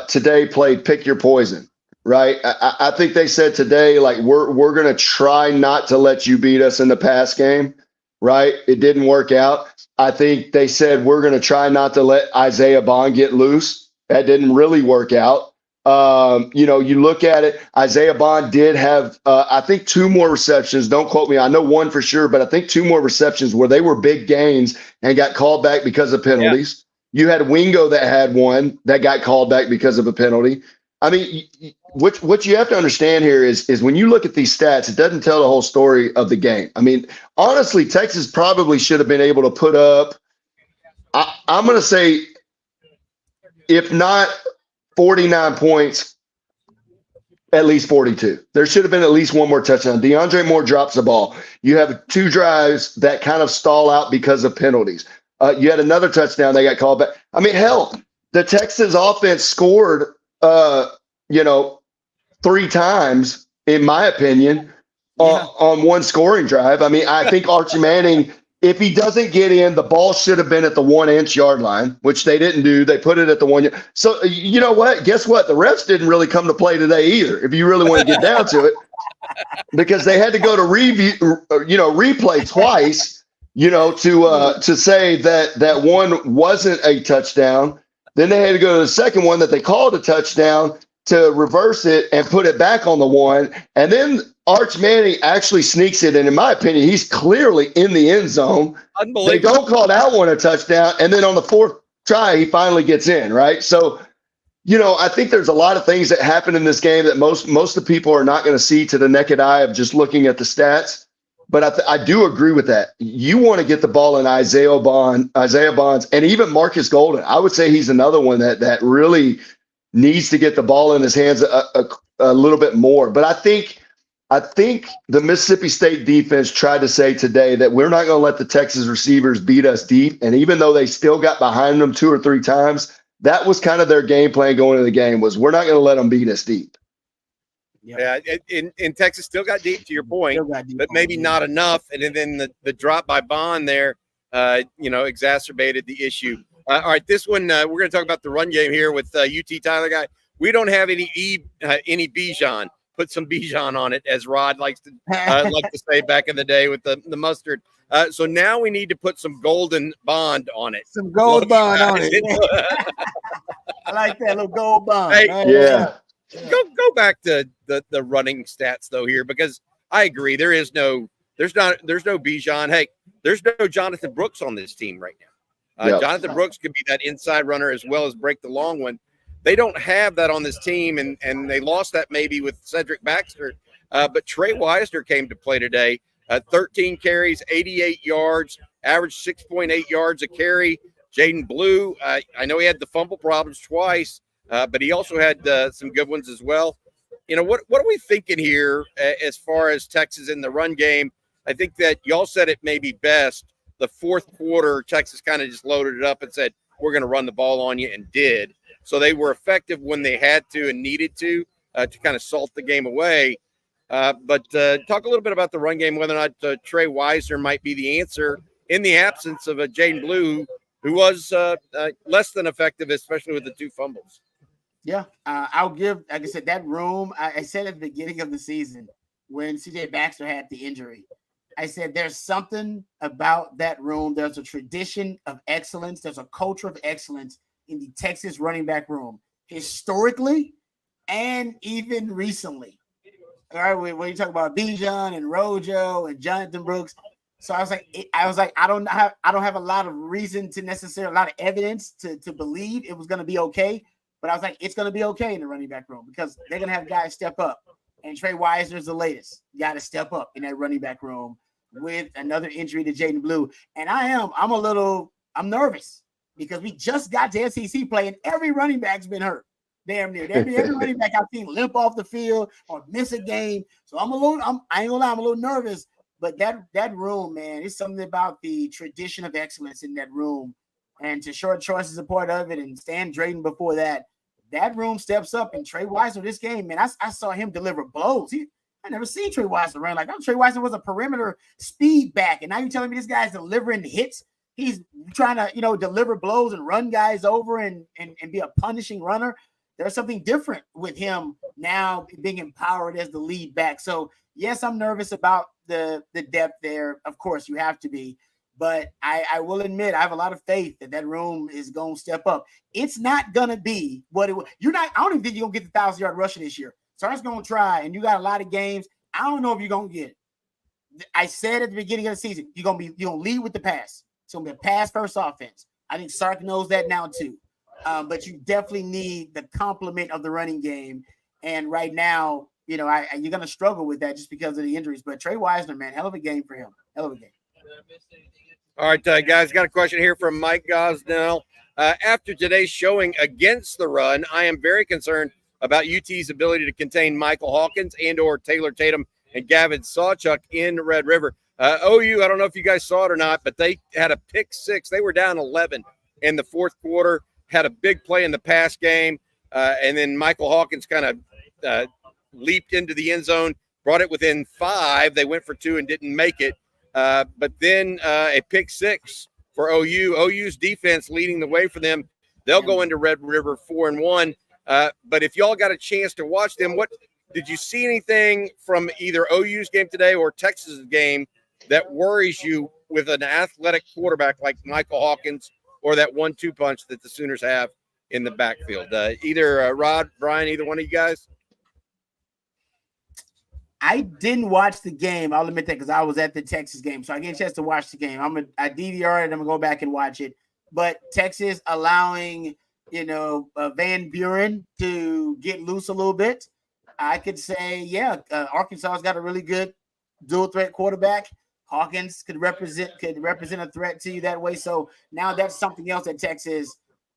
today played pick your poison, right? I think they said today, like, we're going to try not to let you beat us in the pass game, right? It didn't work out. I think they said we're going to try not to let Isaiah Bond get loose. That didn't really work out. You look at it, Isaiah Bond did have, I think 2 more receptions. Don't quote me. I know 1 for sure, but I think 2 more receptions where they were big gains and got called back because of penalties. Yeah. You had Wingo that had 1 that got called back because of a penalty. I mean, what you have to understand here is when you look at these stats, it doesn't tell the whole story of the game. I mean, honestly, Texas probably should have been able to put up, I'm going to say, if not 49 points, at least 42. There should have been at least one more touchdown. DeAndre Moore drops the ball. You have 2 drives that kind of stall out because of penalties. You had another touchdown they got called back. I mean, hell, the Texas offense scored, 3 times, in my opinion, on one scoring drive. I mean, I think Archie Manning, if he doesn't get in, the ball should have been at the 1-inch yard line, which they didn't do. They put it at the 1 yard. So you know what? Guess what? The refs didn't really come to play today either, if you really want to get down to it, because they had to go to replay twice, to say that one wasn't a touchdown. Then they had to go to the second one that they called a touchdown to reverse it and put it back on the 1. And then Arch Manning actually sneaks it. And in my opinion, he's clearly in the end zone. Unbelievable. They don't call that one a touchdown. And then on the 4th try, he finally gets in, right? So, I think there's a lot of things that happen in this game that most of the people are not going to see to the naked eye of just looking at the stats. But I do agree with that. You want to get the ball in Isaiah Bonds, and even Marcus Golden. I would say he's another one that really needs to get the ball in his hands a little bit more. But I think the Mississippi State defense tried to say today that we're not going to let the Texas receivers beat us deep. And even though they still got behind them 2 or 3 times, that was kind of their game plan going into the game, was we're not going to let them beat us deep. Yep. Yeah, in Texas still got deep, to your point, but maybe not enough. And then the drop by Bond there, exacerbated the issue. All right, this one we're going to talk about the run game here with UT Tyler guy. We don't have any Bijan. Put some Bijan on it, as Rod likes to say back in the day with the mustard. So now we need to put some golden bond on it. Some gold bond on it. I like that little gold bond. Hey, yeah. Go back to the running stats though here, because I agree there's no Bijan. Hey, there's no Jonathan Brooks on this team right now. Jonathan Brooks could be that inside runner as well as break the long one. They don't have that on this team, and they lost that maybe with Cedric Baxter. But Trey Wisner came to play today. 13 carries, 88 yards, averaged 6.8 yards a carry. Jaden Blue, I know he had the fumble problems twice, but he also had some good ones as well. What are we thinking here as far as Texas in the run game? I think that y'all said it maybe best. The 4th quarter, Texas kind of just loaded it up and said, we're going to run the ball on you, and did. So they were effective when they had to and needed to kind of salt the game away. But talk a little bit about the run game, whether or not Trey Wisner might be the answer in the absence of a Jaden Blue, who was less than effective, especially with the 2 fumbles. Yeah, I'll give, like I said, that room. I said at the beginning of the season when C.J. Baxter had the injury, I said there's something about that room. There's a tradition of excellence. There's a culture of excellence in the Texas running back room, historically and even recently. All right, when you talk about Bijan and Rojo and Jonathan Brooks, so I was like, I don't have a lot of reason to necessarily, a lot of evidence to believe it was going to be okay, but I was like, it's going to be okay in the running back room because they're going to have guys step up, and Trey Wisner is the latest. You got to step up in that running back room with another injury to Jaden Blue, and I'm nervous because we just got to SEC play, and every running back's been hurt. Damn near. Every running back I've seen limp off the field or miss a game. So I ain't gonna lie, I'm a little nervous. But that room, man, it's something about the tradition of excellence in that room. And to short choice is a part of it, and Stan Drayton before that room steps up, and Trey Wisner this game, man, I saw him deliver blows. I never seen Trey Wisner run like that. Trey Wisner was a perimeter speed back, and now you're telling me this guy's delivering hits. He's trying to, deliver blows and run guys over and be a punishing runner. There's something different with him now being empowered as the lead back. So, yes, I'm nervous about the depth there. Of course, you have to be. But I will admit I have a lot of faith that room is going to step up. It's not going to be what it was. I don't even think you're going to get the 1,000-yard rusher this year. Sark's going to try, and you got a lot of games. I don't know if you're going to get it. I said at the beginning of the season, you're going to lead with the pass. It's going to be a pass-first offense. I think Sark knows that now too. but you definitely need the complement of the running game. And right now, you're going to struggle with that just because of the injuries. But Trey Wisner, man, hell of a game for him. Hell of a game. All right, guys, got a question here from Mike Gosnell. After today's showing against the run, I am very concerned about UT's ability to contain Michael Hawkins and or Taylor Tatum and Gavin Sawchuk in Red River. OU, I don't know if you guys saw it or not, but they had a pick six. They were down 11 in the fourth quarter, had a big play in the pass game, and then Michael Hawkins kind of leaped into the end zone, brought it within 5. They went for 2 and didn't make it. But then a pick six for OU. OU's defense leading the way for them. They'll go into Red River 4-1. But if y'all got a chance to watch them, what did you see anything from either OU's game today or Texas's game that worries you with an athletic quarterback like Michael Hawkins or that 1-2 punch that the Sooners have in the backfield? Either Rod, Brian, either one of you guys? I didn't watch the game. I'll admit that because I was at the Texas game. So I get a chance to watch the game. I DVR it and I'm going to go back and watch it. But Texas allowing, Van Buren to get loose a little bit. I could say, Arkansas's got a really good dual threat quarterback. Hawkins could represent a threat to you that way. So now that's something else that Texas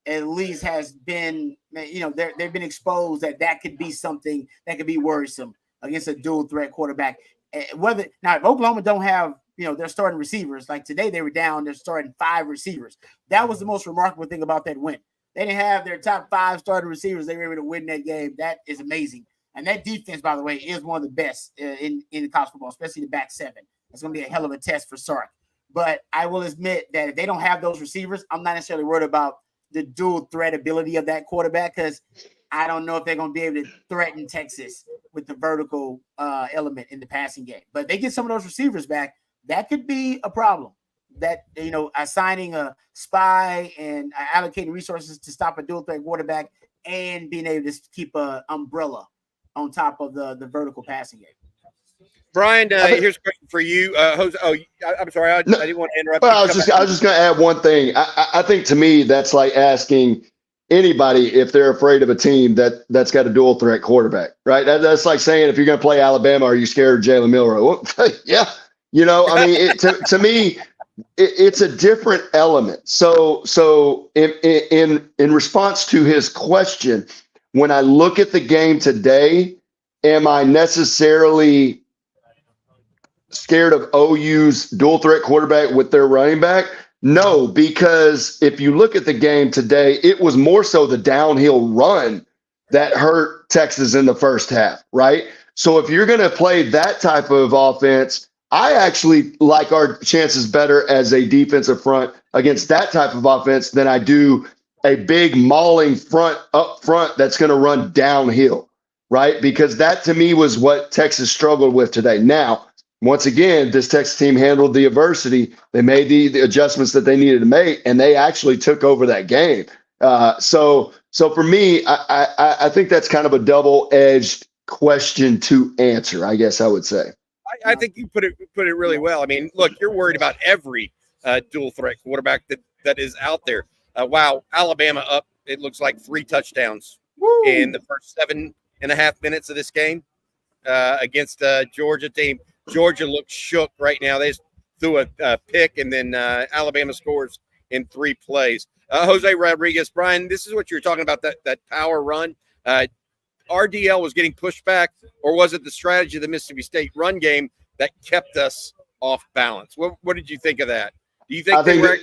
at least has been, they've been exposed that could be something that could be worrisome against a dual threat quarterback. If Oklahoma don't have, their starting receivers, like today they were down, they're starting 5 receivers. That was the most remarkable thing about that win. They didn't have their top 5 starting receivers. They were able to win that game. That is amazing. And that defense, by the way, is one of the best in college football, especially the back 7. It's going to be a hell of a test for Sark. But I will admit that if they don't have those receivers, I'm not necessarily worried about the dual threat ability of that quarterback because I don't know if they're going to be able to threaten Texas with the vertical element in the passing game. But they get some of those receivers back, that could be a problem. That, assigning a spy and allocating resources to stop a dual threat quarterback and being able to keep an umbrella on top of the vertical passing game. Brian, here's a question for you. Jose, I'm sorry. I didn't want to interrupt. Well, I was just going to add one thing. I think to me, that's like asking anybody if they're afraid of a team that's got a dual threat quarterback, right? That's like saying if you're going to play Alabama, are you scared of Jalen Milroe? Well, yeah. To me, it's a different element. So in response to his question, when I look at the game today, am I necessarily scared of OU's dual threat quarterback with their running back? No, because if you look at the game today, it was more so the downhill run that hurt Texas in the first half, right? So if you're going to play that type of offense, I actually like our chances better as a defensive front against that type of offense than I do a big mauling front up front that's going to run downhill, right? Because that to me was what Texas struggled with today. Now, once again, this Texas team handled the adversity. They made the adjustments that they needed to make, and they actually took over that game. So for me, I think that's kind of a double-edged question to answer, I guess I would say. I think you put it really well. I mean, look, you're worried about every dual threat quarterback that is out there. Wow, Alabama up, it looks like 3 touchdowns in the first 7.5 minutes of this game against Georgia team. Georgia looks shook right now. They just threw a pick, and then Alabama scores in 3 plays. Jose Rodriguez, Brian, this is what you're talking about, that power run. RDL was getting pushed back, or was it the strategy of the Mississippi State run game that kept us off balance? What did you think of that? Do you think they were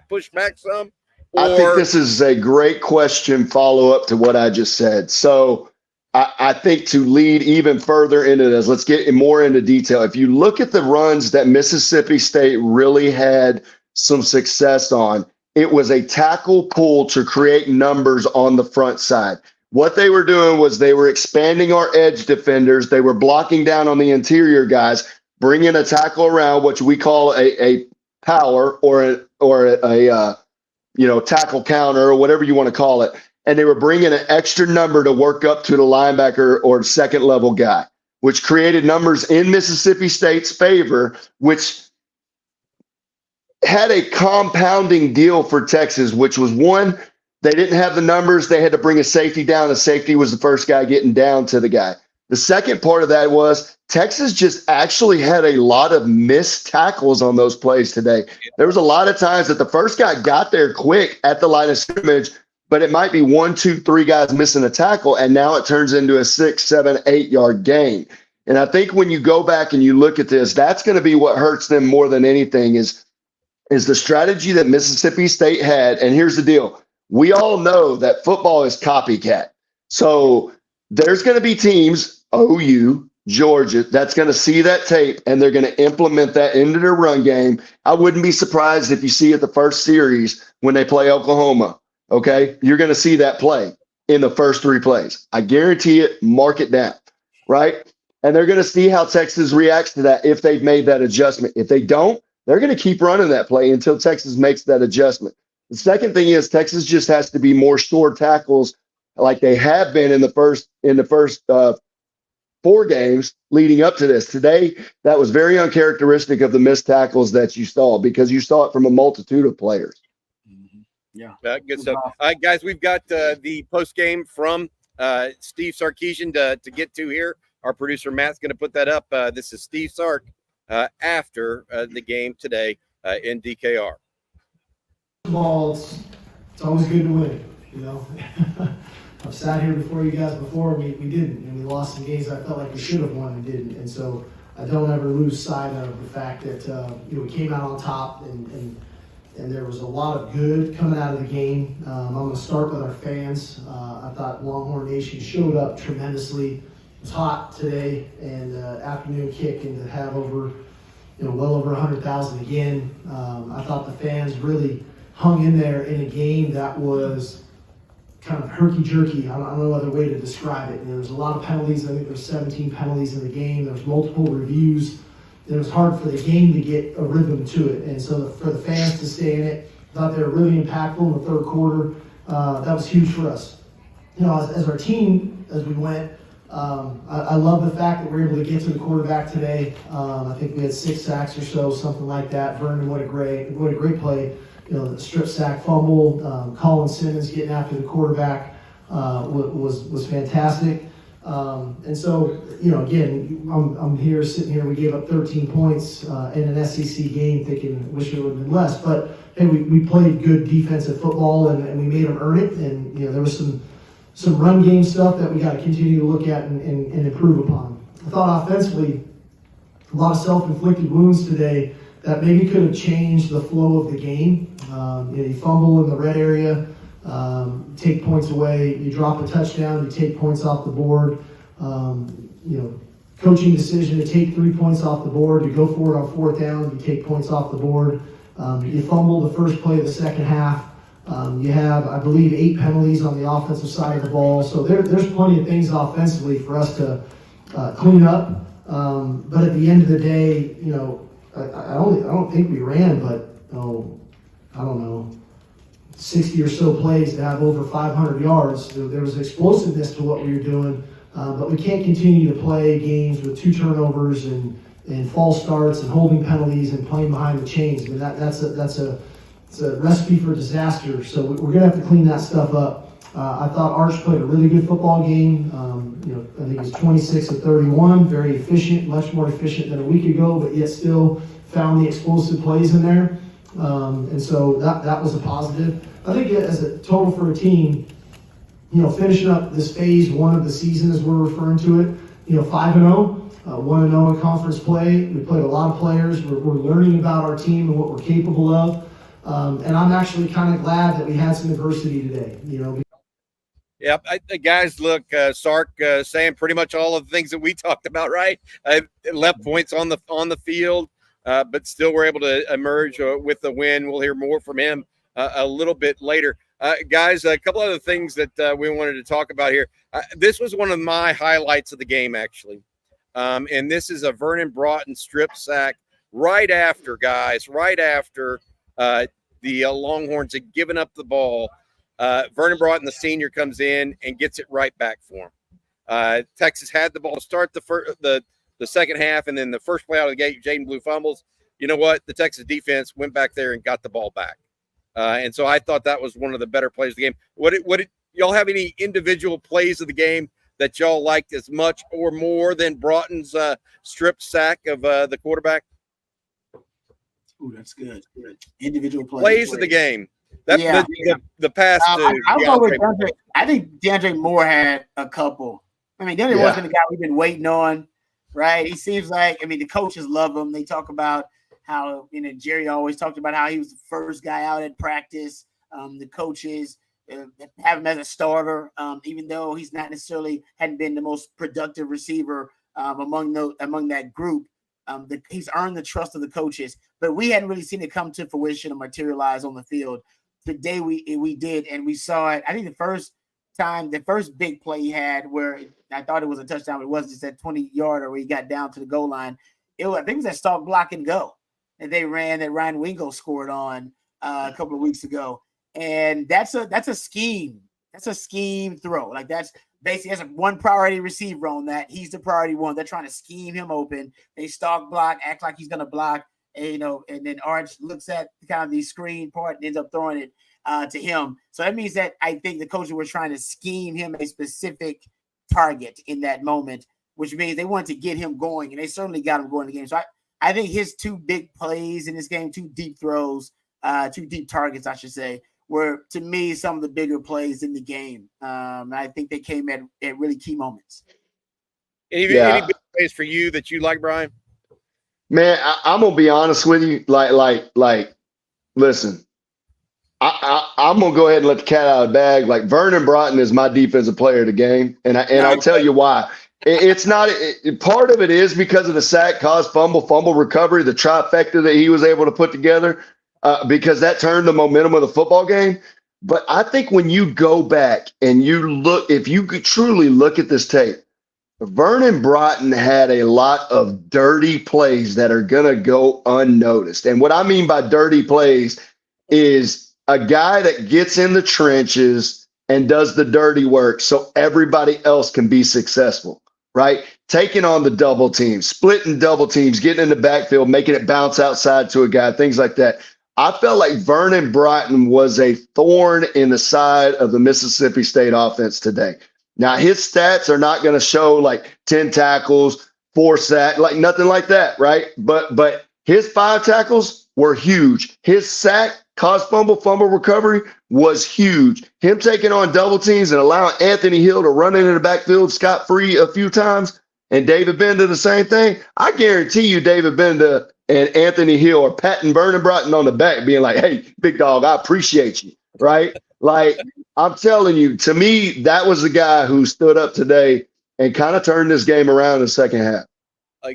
pushed back some? I think this is a great question, follow-up to what I just said. So I think to lead even further into this, let's get more into detail. If you look at the runs that Mississippi State really had some success on, it was a tackle pull to create numbers on the front side. What they were doing was they were expanding our edge defenders. They were blocking down on the interior guys, bringing a tackle around, which we call a power or a tackle counter or whatever you want to call it. And they were bringing an extra number to work up to the linebacker or second level guy, which created numbers in Mississippi State's favor, which had a compounding deal for Texas, which was one, They didn't have the numbers. They had to bring a safety down. The safety was the first guy getting down to the guy. The second part of that was Texas just actually had a lot of missed tackles on those plays today. There was a lot of times that the first guy got there quick at the line of scrimmage, but it might be 1, 2, 3 guys missing a tackle, and now it turns into a 6, 7, 8-yard gain. And I think when you go back and you look at this, that's going to be what hurts them more than anything is the strategy that Mississippi State had. And here's the deal. We all know that football is copycat. So there's going to be teams, OU, Georgia, that's going to see that tape and they're going to implement that into their run game. I wouldn't be surprised if you see it the first series when they play Oklahoma. Okay, you're going to see that play in the first 3 plays. I guarantee it. Mark it down, right? And they're going to see how Texas reacts to that if they've made that adjustment. If they don't, they're going to keep running that play until Texas makes that adjustment. The second thing is Texas just has to be more sure tackles like they have been in the first 4 games leading up to this. Today, that was very uncharacteristic of the missed tackles that you saw because you saw it from a multitude of players. Yeah. Good stuff. All right, guys, we've got the post game from Steve Sarkeesian to get to here. Our producer Matt's going to put that up. This is Steve Sark after the game today in DKR. Football, it's always good to win, you know. I've sat here before you guys before, we didn't, and we lost some games I felt like we should have won and didn't. And so I don't ever lose sight of the fact that we came out on top and there was a lot of good coming out of the game. I'm going to start with our fans. I thought Longhorn Nation showed up tremendously. It was hot today and afternoon kick, and to have over, well over 100,000 again. I thought the fans really hung in there in a game that was kind of herky-jerky. I don't know other way to describe it. And there was a lot of penalties. I think there were 17 penalties in the game. There was multiple reviews. It was hard for the game to get a rhythm to it. And so for the fans to stay in it, I thought they were really impactful in the third quarter. That was huge for us. As our team, as we went, I love the fact that we were able to get to the quarterback today. I think we had 6 sacks or so, something like that. Vernon, what a great play. The strip sack fumble, Colin Simmons getting after the quarterback was fantastic. And so, again, I'm sitting here, we gave up 13 points in an SEC game thinking, wish it would have been less. But, hey, we played good defensive football and we made them earn it. And, there was some run game stuff that we got to continue to look at and improve upon. I thought offensively, a lot of self-inflicted wounds today that maybe could have changed the flow of the game. You fumble in the red area, take points away. You drop a touchdown, you take points off the board. Coaching decision to take 3 points off the board. You go for it on 4th down, you take points off the board. You fumble the first play of the second half. You have, I believe, 8 penalties on the offensive side of the ball. So there's plenty of things offensively for us to clean up. But at the end of the day, I don't think we ran, but I don't know, 60 or so plays to have over 500 yards. There was explosiveness to what we were doing, but we can't continue to play games with 2 turnovers and false starts and holding penalties and playing behind the chains. I mean, that's a recipe for disaster. So we're gonna have to clean that stuff up. I thought Arch played a really good football game. I think he's 26 of 31, very efficient, much more efficient than a week ago, but yet still found the explosive plays in there. And so that was a positive. I think as a total for a team, finishing up this phase 1 of the season as we're referring to it, 5-0, 1-0 in conference play. We played a lot of players. We're learning about our team and what we're capable of. And I'm actually kind of glad that we had some adversity today, Yeah, guys, look, Sark saying pretty much all of the things that we talked about, right? Left points on the field, but still we're able to emerge with the win. We'll hear more from him a little bit later. Guys, a couple other things that we wanted to talk about here. This was one of my highlights of the game, actually. And this is a Vernon Broughton strip sack right after the Longhorns had given up the ball. Vernon Broughton, the senior, comes in and gets it right back for him. Texas had the ball to start the second half, and then the first play out of the gate, Jaden Blue fumbles. You know what? The Texas defense went back there and got the ball back. And so I thought that was one of the better plays of the game. What did y'all have any individual plays of the game that y'all liked as much or more than Broughton's strip sack of the quarterback? Ooh, that's good. Individual plays of the game. That's the pass to I'll go with DeAndre. I think DeAndre Moore had a couple. I mean, DeAndre Moore's been the guy we've been waiting on, right? He seems like, I mean, the coaches love him. They talk about how, Jerry always talked about how he was the first guy out at practice. The coaches have him as a starter, even though he's not necessarily hadn't been the most productive receiver among that group. He's earned the trust of the coaches, but we hadn't really seen it come to fruition or materialize on the field. Today we did, and we saw it. I think the first big play he had, where I thought it was a touchdown, but it wasn't, just that 20-yarder where he got down to the goal line. I think it was that stop, block, and go that they ran, that Ryan Wingo scored on a couple of weeks ago. And that's a scheme. That's a scheme throw. Like, that's basically has one priority receiver on that. He's the priority one. They're trying to scheme him open. They stalk block, act like he's going to block, and then Arch looks at kind of the screen part and ends up throwing it to him. So that means that I think the coaches were trying to scheme him a specific target in that moment, which means they wanted to get him going, and they certainly got him going in the game. So I think his two big plays in this game, two deep throws, two deep targets, I should say, were, to me, some of the bigger plays in the game. I think they came at really key moments. Any big plays for you that you like, Brian? Man, I'm gonna be honest with you. Like, listen, I'm gonna go ahead and let the cat out of the bag. Like, Vernon Broughton is my defensive player of the game, and I'll tell you why. It's not part of it is because of the sack, caused fumble recovery, the trifecta that he was able to put together. Because that turned the momentum of the football game. But I think when you go back and you look, if you could truly look at this tape, Vernon Broughton had a lot of dirty plays that are going to go unnoticed. And what I mean by dirty plays is a guy that gets in the trenches and does the dirty work so everybody else can be successful, right? Taking on the double teams, splitting double teams, getting in the backfield, making it bounce outside to a guy, things like that. I felt like Vernon Broughton was a thorn in the side of the Mississippi State offense today. Now, his stats are not going to show like 10 tackles, 4 sacks, like nothing like that, right? But his 5 tackles were huge. His sack, caused fumble recovery was huge. Him taking on double teams and allowing Anthony Hill to run into the backfield scot-free a few times, and David Benda the same thing. I guarantee you David Benda and Anthony Hill are patting Vernon Broughton on the back, being like, hey, big dog, I appreciate you, right? Like, I'm telling you, to me, that was the guy who stood up today and kind of turned this game around in the second half.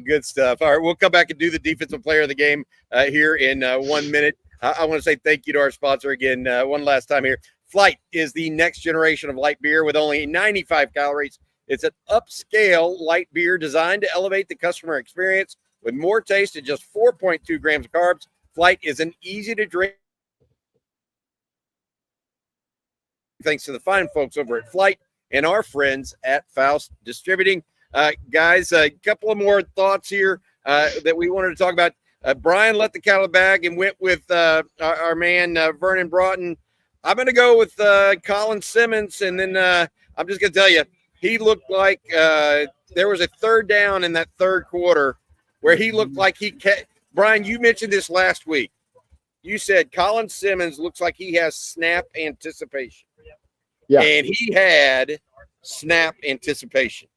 Good stuff. All right, we'll come back and do the defensive player of the game here in 1 minute. I want to say thank you to our sponsor again one last time here. Flight is the next generation of light beer with only 95 calories. It's an upscale light beer designed to elevate the customer experience with more taste and just 4.2 grams of carbs. Flight is an easy-to-drink. Thanks to the fine folks over at Flight and our friends at Faust Distributing. Guys, a couple of more thoughts here that we wanted to talk about. Brian let the cat out of the bag and went with our man Vernon Broughton. I'm going to go with Colin Simmons, and then I'm just going to tell you, he looked like there was a third down in that third quarter where he looked like Brian, you mentioned this last week. You said Colin Simmons looks like he has snap anticipation. Yeah. And he had snap anticipation.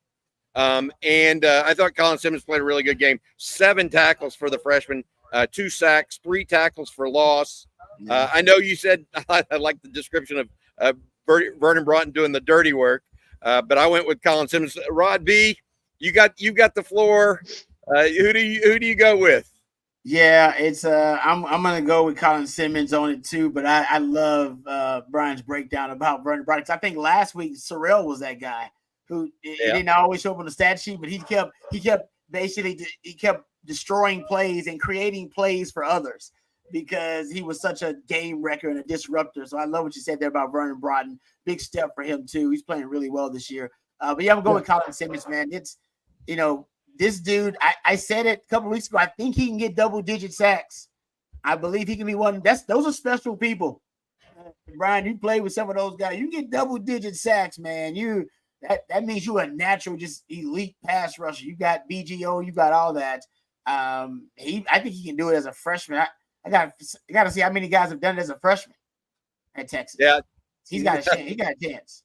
And I thought Colin Simmons played a really good game. 7 tackles for the freshman, 2 sacks, 3 tackles for loss. I know you said I like the description of Vernon Broughton doing the dirty work, but I went with Colin Simmons. Rod B, you got the floor. Who do you go with? Yeah, it's I'm gonna go with Colin Simmons on it too, but I love Brian's breakdown about Vernon Broughton. I think last week Sorrell was that guy who didn't always show up on the stat sheet, but he kept destroying plays and creating plays for others because he was such a game wrecker and a disruptor. So I love what you said there about Vernon Broughton. Big step for him too. He's playing really well this year. But yeah, I'm going with Colin Simmons, man. It's this dude, I said it a couple of weeks ago. I think he can get double-digit sacks. I believe he can be one. Those are special people. Brian, you play with some of those guys. You get double-digit sacks, man. That means you're a natural, just elite pass rusher. You got BGO, you got all that. I think he can do it as a freshman. I got to see how many guys have done it as a freshman at Texas. Yeah, he's got a chance. He got a chance.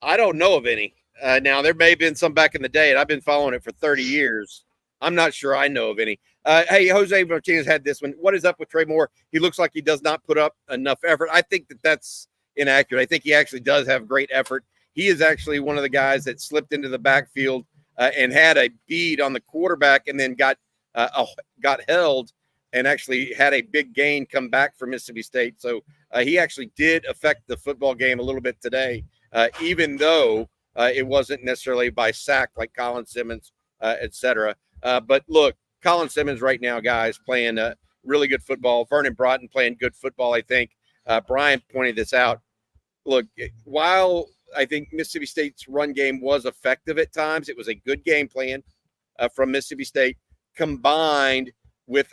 I don't know of any. Now there may have been some back in the day, and I've been following it for 30 years. I'm not sure I know of any. Hey, Jose Martinez had this one. What is up with Trey Moore? He looks like he does not put up enough effort. I think that's inaccurate. I think he actually does have great effort. He is actually one of the guys that slipped into the backfield and had a bead on the quarterback, and then got held and actually had a big gain come back for Mississippi State. So he actually did affect the football game a little bit today, even though it wasn't necessarily by sack like Colin Simmons, et cetera. But look, Colin Simmons right now, guys, playing really good football. Vernon Broughton playing good football, I think. Brian pointed this out. Look, while I think Mississippi State's run game was effective at times, it was a good game plan from Mississippi State, combined with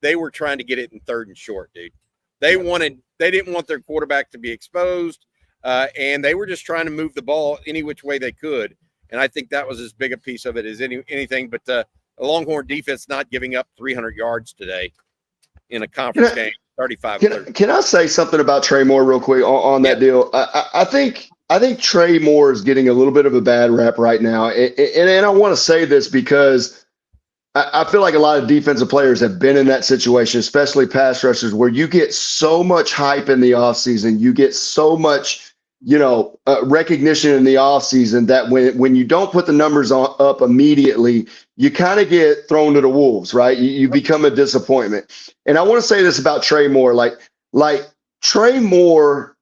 they were trying to get it in 3rd and short, dude. They didn't want their quarterback to be exposed, and they were just trying to move the ball any which way they could. And I think that was as big a piece of it as anything. But the Longhorn defense not giving up 300 yards today in a conference game, 35-30. Can I say something about Trey Moore real quick on that deal? I think Trey Moore is getting a little bit of a bad rap right now. And I want to say this because I feel like a lot of defensive players have been in that situation, especially pass rushers, where you get so much hype in the offseason. You get so much recognition in the offseason that when you don't put the numbers up immediately, you kind of get thrown to the wolves, right? You become a disappointment. And I want to say this about Trey Moore, like Trey Moore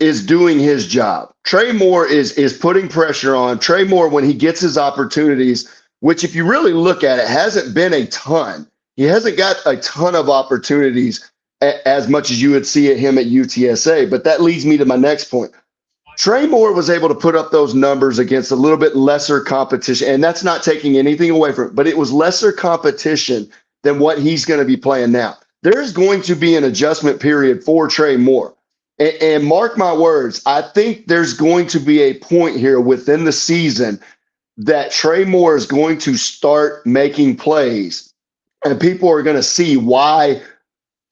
is doing his job. Trey Moore is putting pressure on. Trey Moore, when he gets his opportunities, which if you really look at it, hasn't been a ton. He hasn't got a ton of opportunities as much as you would see at him at UTSA. But that leads me to my next point. Trey Moore was able to put up those numbers against a little bit lesser competition, and that's not taking anything away from it, but it was lesser competition than what he's going to be playing now. There's going to be an adjustment period for Trey Moore. And mark my words, I think there's going to be a point here within the season that Trey Moore is going to start making plays, and people are going to see why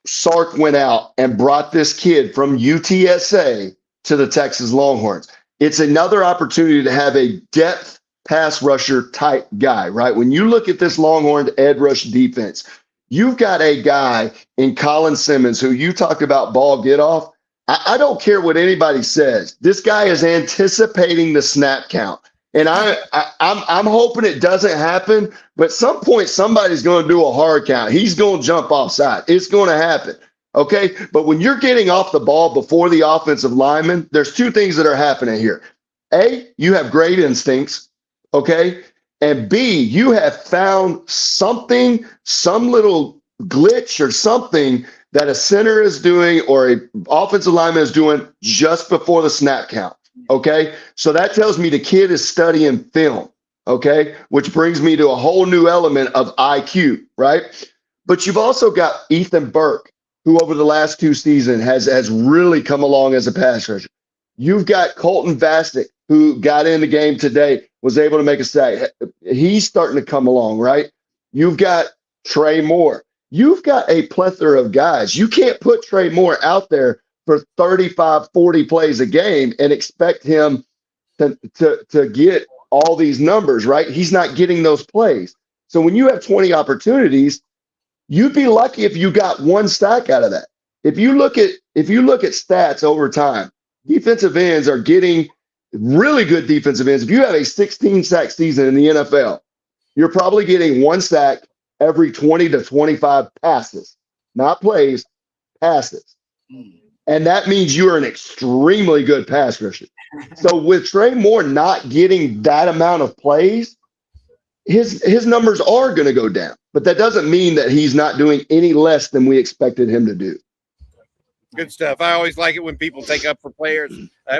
Sark went out and brought this kid from UTSA to the Texas Longhorns. It's another opportunity to have a depth pass rusher type guy, right? When you look at this Longhorn edge rush defense, you've got a guy in Colin Simmons who you talked about ball get off. I don't care what anybody says. This guy is anticipating the snap count. And I'm hoping it doesn't happen, but at some point somebody's going to do a hard count. He's going to jump offside. It's going to happen. Okay. But when you're getting off the ball before the offensive lineman, there's two things that are happening here. A, you have great instincts. Okay. And B, you have found something, some little glitch or something that a center is doing or an offensive lineman is doing just before the snap count. Okay. So that tells me the kid is studying film. Okay. Which brings me to a whole new element of IQ, right? But you've also got Ethan Burke, who over the last 2 seasons has really come along as a pass rusher. You've got Colton Vasek, who got in the game today, was able to make a sack. He's starting to come along, right? You've got Trey Moore. You've got a plethora of guys. You can't put Trey Moore out there for 35, 40 plays a game and expect him to get all these numbers, right? He's not getting those plays. So when you have 20 opportunities, you'd be lucky if you got 1 sack out of that. If you look at stats over time, defensive ends are getting really good defensive ends. If you have a 16 sack season in the NFL, you're probably getting 1 sack every 20 to 25 passes, not plays, passes. And that means you're an extremely good pass rusher. So with Trey Moore not getting that amount of plays, his numbers are going to go down. But that doesn't mean that he's not doing any less than we expected him to do. Good stuff. I always like it when people take up for players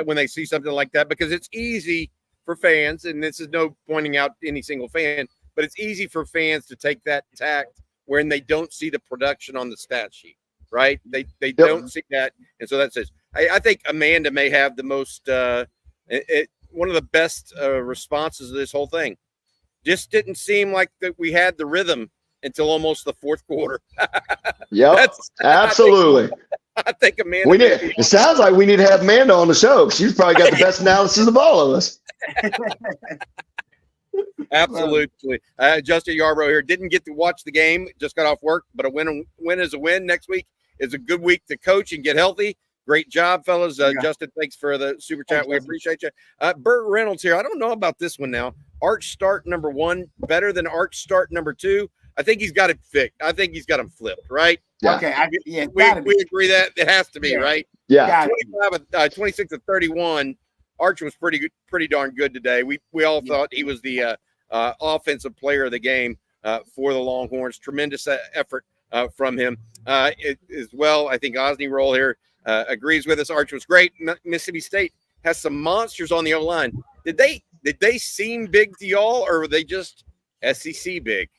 when they see something like that, because it's easy for fans, and this is no pointing out any single fan, but it's easy for fans to take that tact when they don't see the production on the stat sheet, right? They don't see that. And so that says, I think Amanda may have the most one of the best responses to this whole thing. Just didn't seem like that we had the rhythm until almost the fourth quarter. Yep, absolutely. I think Amanda. It sounds like we need to have Amanda on the show. She's probably got the best analysis of all of us. Absolutely. Justin Yarbrough here. Didn't get to watch the game. Just got off work, but a win is a win. Next week is a good week to coach and get healthy. Great job, fellas. Justin, thanks for the super chat. We appreciate you. Burt Reynolds here. I don't know about this one now. Arch start number 1 better than Arch start number 2. I think he's got it fixed. I think he's got him flipped, right? Yeah. Okay. We agree that it has to be, right? Yeah. 26 of 31. Arch was pretty darn good today. We all thought he was the offensive player of the game for the Longhorns. Tremendous effort from him as well. I think Osney Roll here agrees with us. Arch was great. Mississippi State has some monsters on the O-line. Did they seem big to y'all, or were they just SEC big?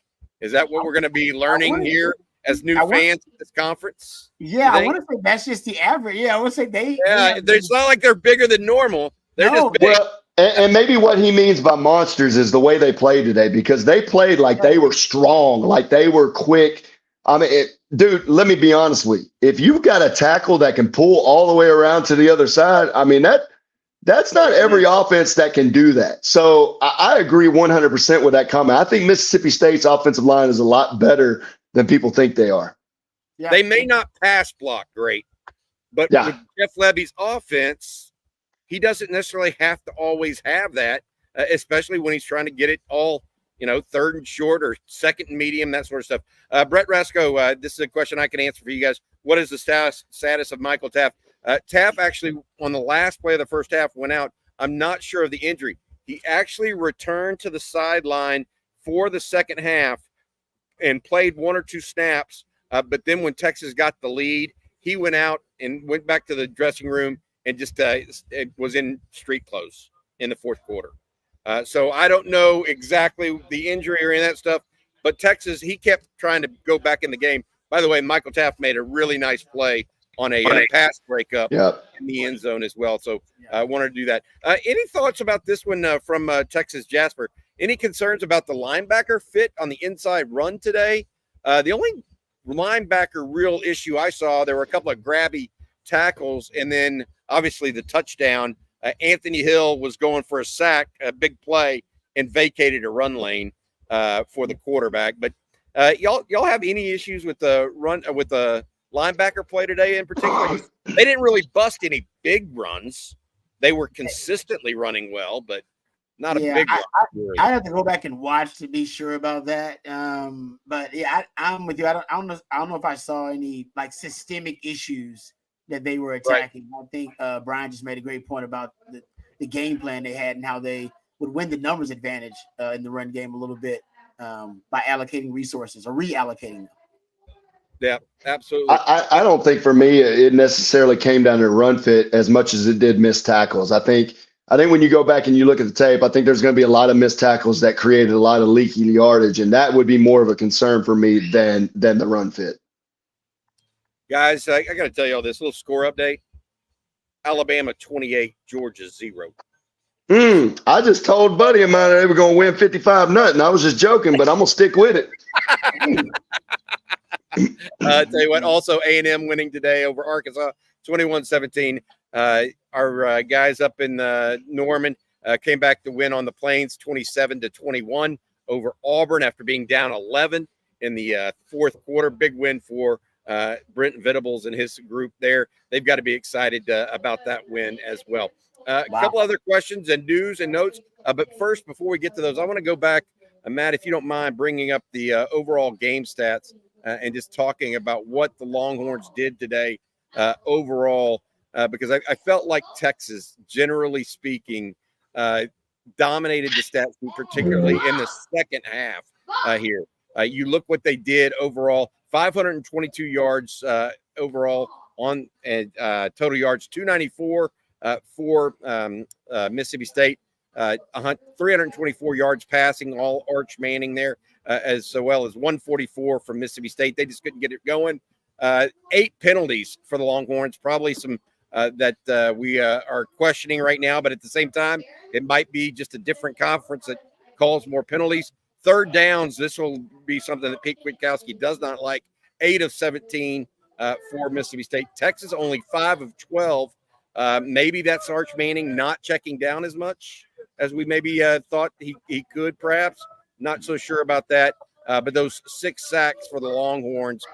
Is that what we're going to be learning here as new fans of this conference? Yeah, I want to say that's just the average. Yeah, I want to say they. Yeah, it's not like they're bigger than normal. They're just big. Well, and maybe what he means by monsters is the way they played today, because they played like they were strong, like they were quick. I mean, dude, let me be honest with you. If you've got a tackle that can pull all the way around to the other side, I mean, that's not every offense that can do that. So I agree 100% with that comment. I think Mississippi State's offensive line is a lot better than people think they are. Yeah. They may not pass block great, but with Jeff Lebby's offense, he doesn't necessarily have to always have that, especially when he's trying to get it all, third and short or second and medium, that sort of stuff. Brett Rasco, this is a question I can answer for you guys. What is the status of Michael Taft? Taft actually, on the last play of the first half, went out. I'm not sure of the injury. He actually returned to the sideline for the second half and played 1 or 2 snaps. But then when Texas got the lead, he went out and went back to the dressing room and just it was in street clothes in the fourth quarter. So I don't know exactly the injury or any of that stuff. But Texas, he kept trying to go back in the game. By the way, Michael Taft made a really nice play on a pass breakup in the end zone as well. So I wanted to do that. Any thoughts about this one from Texas Jasper? Any concerns about the linebacker fit on the inside run today? The only linebacker real issue I saw, there were a couple of grabby tackles, and then obviously the touchdown. Anthony Hill was going for a sack, a big play, and vacated a run lane for the quarterback. But y'all have any issues with the run with the linebacker play today in particular? They didn't really bust any big runs. They were consistently running well, but not a big run. I have to go back and watch to be sure about that. But yeah, I'm with you. I don't know if I saw any like systemic issues that they were attacking. Right. I think Brian just made a great point about the game plan they had and how they would win the numbers advantage in the run game a little bit by allocating resources or reallocating them. Yeah, absolutely. I don't think for me it necessarily came down to run fit as much as it did missed tackles. I think when you go back and you look at the tape, I think there's going to be a lot of missed tackles that created a lot of leaky yardage, and that would be more of a concern for me than the run fit. Guys, I got to tell you all this little score update. Alabama 28, Georgia 0. I just told buddy of mine they were going to win 55-0. I was just joking, but I'm going to stick with it. Tell you what, also A&M winning today over Arkansas, 21-17. Our guys up in Norman came back to win on the Plains, 27-21 over Auburn after being down 11 in the fourth quarter. Big win for Brenton Venables and his group there. They've got to be excited about that win as well. A couple other questions and news and notes. But first, before we get to those, I want to go back, Matt, if you don't mind bringing up the overall game stats and just talking about what the Longhorns did today overall, because I felt like Texas, generally speaking, dominated the stats, particularly in the second half here. You look what they did overall, 522 yards overall on total yards, 294 for Mississippi State, 324 yards passing, all Arch Manning there, as well as 144 from Mississippi State. They just couldn't get it going. 8 penalties for the Longhorns, probably some that we are questioning right now. But at the same time, it might be just a different conference that calls more penalties. Third downs, this will be something that Pete Kwiatkowski does not like. 8 of 17 for Mississippi State. Texas only 5 of 12. Maybe that's Arch Manning not checking down as much as we maybe thought he could, perhaps. Not so sure about that. But those 6 sacks for the Longhorns,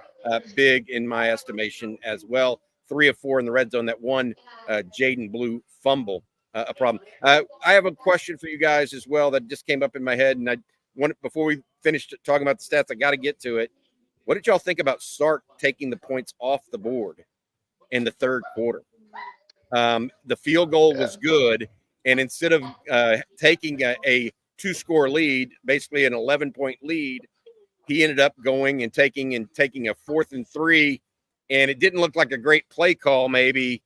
big in my estimation as well. 3 of 4 in the red zone. That one Jaden Blue fumble, a problem. I have a question for you guys as well that just came up in my head, and I want, before we finish talking about the stats, I got to get to it. What did y'all think about Sark taking the points off the board in the third quarter? The field goal was good, and instead of taking a 2-score lead, basically an 11-point lead, he ended up going and taking a 4th and 3, and it didn't look like a great play call maybe,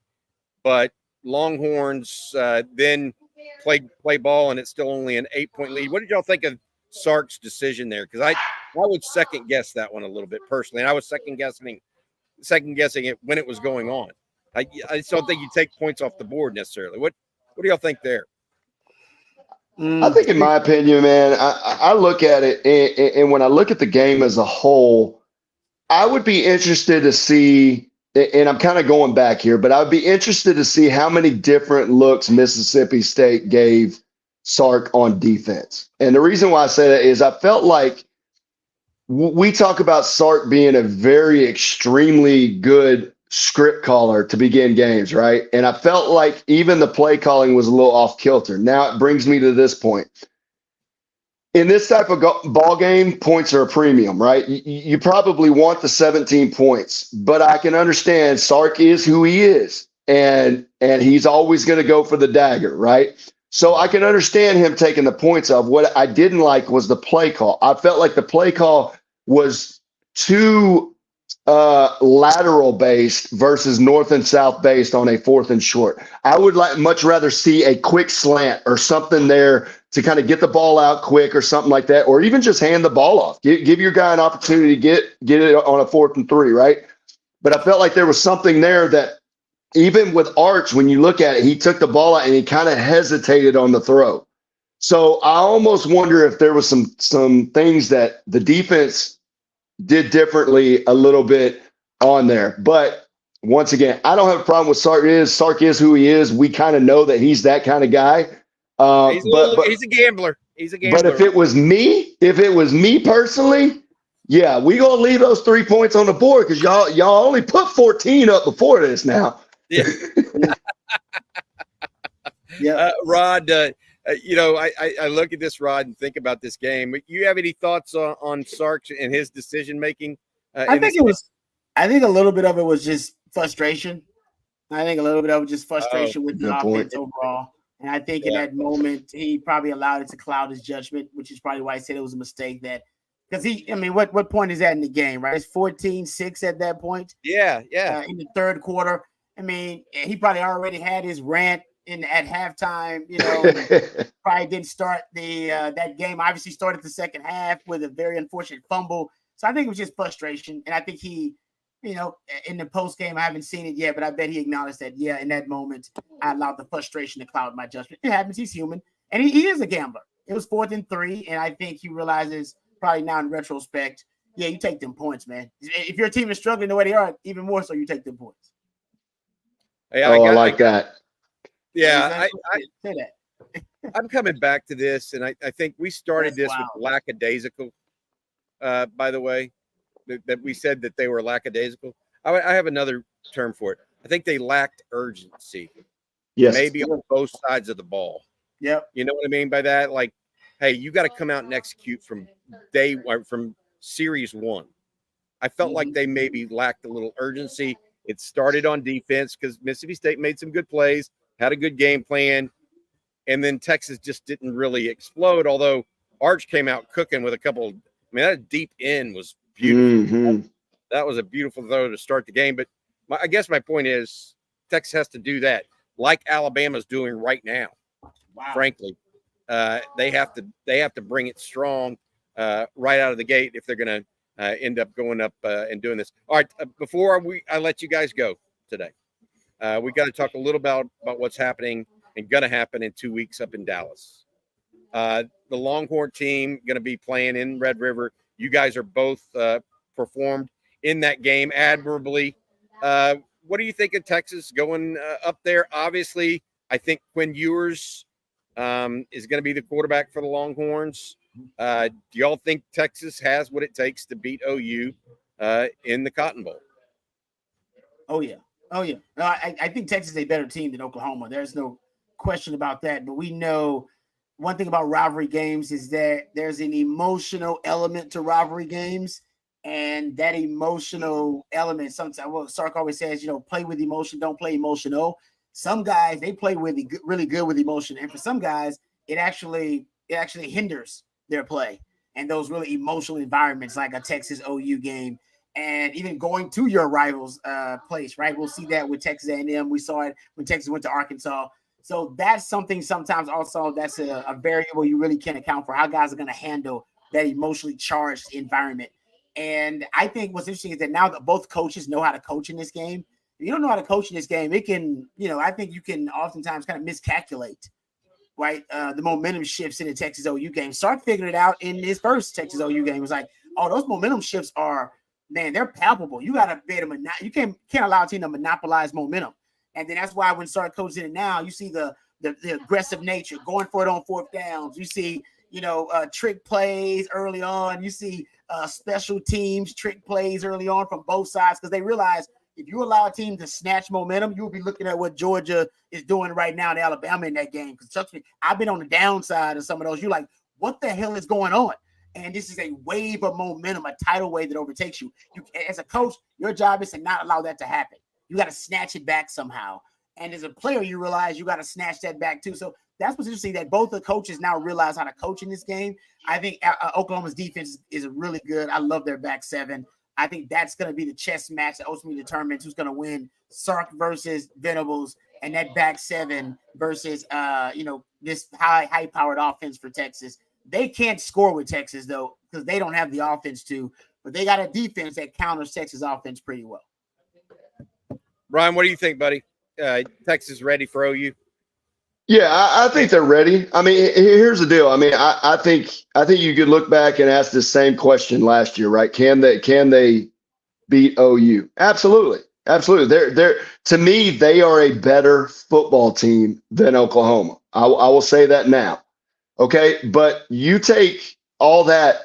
but Longhorns then play ball, and it's still only an 8-point lead. What did y'all think of Sark's decision there? Because I would second guess that one a little bit personally, and I was second guessing it when it was going on. I just don't think you take points off the board necessarily. What do y'all think there? I think, in my opinion, man, I look at it, and when I look at the game as a whole, I would be interested to see, and I'm kind of going back here, but I would be interested to see how many different looks Mississippi State gave Sark on defense. And the reason why I say that is I felt like we talk about Sark being a very extremely good script caller to begin games, right? And I felt like even the play calling was a little off kilter. Now it brings me to this point. In this type of ball game, points are a premium, right? You probably want the 17 points, but I can understand Sark is who he is, and he's always going to go for the dagger, right? So I can understand him taking the points off. What I didn't like was the play call. I felt like the play call was too lateral based versus north and south based on a 4th and short. I would much rather see a quick slant or something there to kind of get the ball out quick or something like that, or even just hand the ball off. Give your guy an opportunity to get it on a 4th and 3, right? But I felt like there was something there that even with Arch, when you look at it, he took the ball out and he kind of hesitated on the throw. So I almost wonder if there was some things that the defense did differently a little bit on there. But once again, I don't have a problem with Sark. Sark is who he is. We kind of know that he's that kind of guy. He's a gambler. He's a gambler. But if it was me personally, yeah, we gonna leave those 3 points on the board because y'all only put 14 up before this now. Yeah. Yeah. Rod, I look at this, Rod, and think about this game. You have any thoughts on Sark and his decision making? I think a little bit of it was just frustration. I think a little bit of it was just frustration with the offense overall. And I think in that moment, he probably allowed it to cloud his judgment, which is probably why he said it was a mistake. Because what point is that in the game, right? It's 14-6 at that point. Yeah. In the third quarter. I mean, he probably already had his rant at halftime, probably didn't start that game. Obviously started the second half with a very unfortunate fumble. So I think it was just frustration. And I think he, in the post game, I haven't seen it yet, but I bet he acknowledged that, in that moment, I allowed the frustration to cloud my judgment. It happens. He's human. And he is a gambler. It was 4th and 3. And I think he realizes probably now in retrospect, you take them points, man. If your team is struggling the way they are, even more so you take them points. Hey, I like that. Yeah, say that. I'm coming back to this, and I think we started with lackadaisical. By the way, that we said that they were lackadaisical. I have another term for it. I think they lacked urgency. Yes, maybe on both sides of the ball. Yep. You know what I mean by that? Like, hey, you got to come out and execute from series 1. I felt like they maybe lacked a little urgency. It started on defense because Mississippi State made some good plays, had a good game plan, and then Texas just didn't really explode, although Arch came out cooking with a couple. That deep end was beautiful. Mm-hmm. That was a beautiful throw to start the game. But I guess my point is Texas has to do that like Alabama's doing right now. Wow. Frankly, they have to bring it strong right out of the gate if they're going to end up going up and doing this. All right, before I let you guys go today, we got to talk a little about what's happening and going to happen in 2 weeks up in Dallas. The Longhorn team going to be playing in Red River. You guys are both performed in that game admirably. What do you think of Texas going up there? Obviously, I think Quinn Ewers is going to be the quarterback for the Longhorns. Do y'all think Texas has what it takes to beat OU in the Cotton Bowl? Oh, yeah. No, I think Texas is a better team than Oklahoma. There's no question about that. But we know one thing about rivalry games is that there's an emotional element to rivalry games. And that emotional element, sometimes, Sark always says, play with emotion, don't play emotional. Some guys, they play really good with emotion. And for some guys, it actually hinders their play. And those really emotional environments like a Texas OU game, and even going to your rival's place, right? We'll see that with Texas A&M. We saw it when Texas went to Arkansas. So that's something sometimes also that's a variable you really can't account for, how guys are going to handle that emotionally charged environment. And I think what's interesting is that now that both coaches know how to coach in this game, if you don't know how to coach in this game, it can, I think you can oftentimes kind of miscalculate, right? The momentum shifts in the Texas OU game. Sark figured it out in his first Texas OU game. It was like, oh, those momentum shifts are, man, they're palpable. You got to be able to, you can't allow a team to monopolize momentum. And then that's why when Sark coaches in it now, you see the aggressive nature, going for it on fourth downs. You see, trick plays early on. You see special teams trick plays early on from both sides, because they realize if you allow a team to snatch momentum, you'll be looking at what Georgia is doing right now in Alabama in that game. Because trust me, I've been on the downside of some of those. You're like, what the hell is going on? And this is a wave of momentum, a tidal wave that overtakes you. As a coach, your job is to not allow that to happen. You got to snatch it back somehow. And as a player, you realize you got to snatch that back too. So that's what's interesting, that both the coaches now realize how to coach in this game. I think Oklahoma's defense is really good. I love their back seven. I think that's going to be the chess match that ultimately determines who's going to win, Sark versus Venables, and that back seven versus, this high-powered offense for Texas. They can't score with Texas, though, because they don't have the offense to, but they got a defense that counters Texas offense pretty well. Brian, what do you think, buddy? Texas ready for OU? Yeah, I think they're ready. I mean, here's the deal. I mean, I think you could look back and ask the same question last year, right? Can they beat OU? Absolutely. They're to me, they are a better football team than Oklahoma. I will say that now. Okay, but you take all that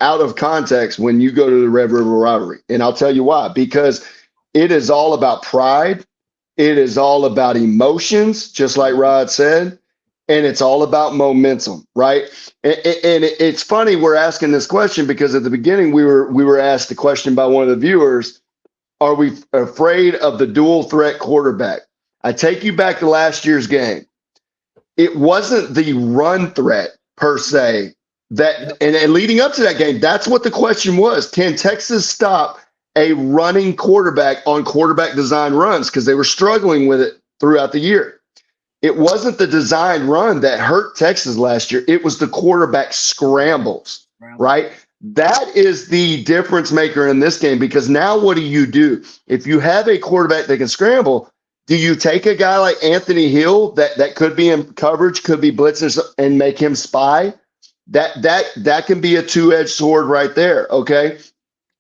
out of context when you go to the Red River rivalry, and I'll tell you why. Because it is all about pride. It is all about emotions, just like Rod said, and it's all about momentum, right? And it's funny we're asking this question because at the beginning we were asked the question by one of the viewers, are we afraid of the dual threat quarterback? I take you back to last year's game. It wasn't the run threat per se that, and leading up to that game, that's what the question was. Can Texas stop a running quarterback on quarterback design runs? Because they were struggling with it throughout the year. It wasn't the design run that hurt Texas last year. It was the quarterback scrambles, right? That is the difference maker in this game, because now what do? If you have a quarterback that can scramble, do you take a guy like Anthony Hill that could be in coverage, could be blitzing, and make him spy? That can be a two-edged sword right there, okay?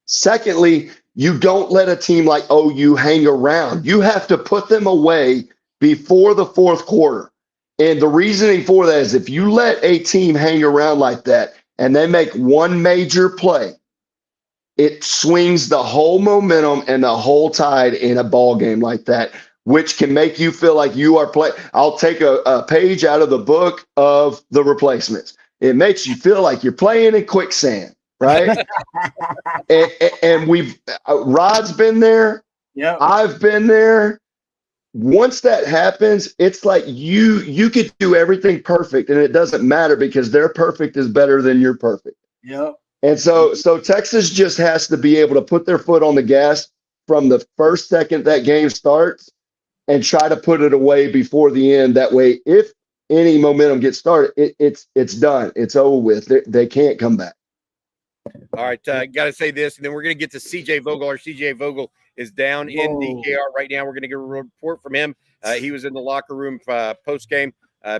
Secondly, you don't let a team like OU hang around. You have to put them away before the fourth quarter. And the reasoning for that is if you let a team hang around like that and they make one major play, it swings the whole momentum and the whole tide in a ball game like that, which can make you feel like you are playing. I'll take a page out of the book of The Replacements. It makes you feel like you're playing in quicksand. Right. and we've Rod's been there. Yeah, I've been there. Once that happens, it's like you could do everything perfect and it doesn't matter because their perfect is better than your perfect. Yeah. And so Texas just has to be able to put their foot on the gas from the first second that game starts and try to put it away before the end. That way, if any momentum gets started, it's done. It's over with. They can't come back. All right, got to say this, and then we're going to get to CJ Vogel. Our CJ Vogel is down in DKR right now. We're going to get a report from him. He was in the locker room post-game,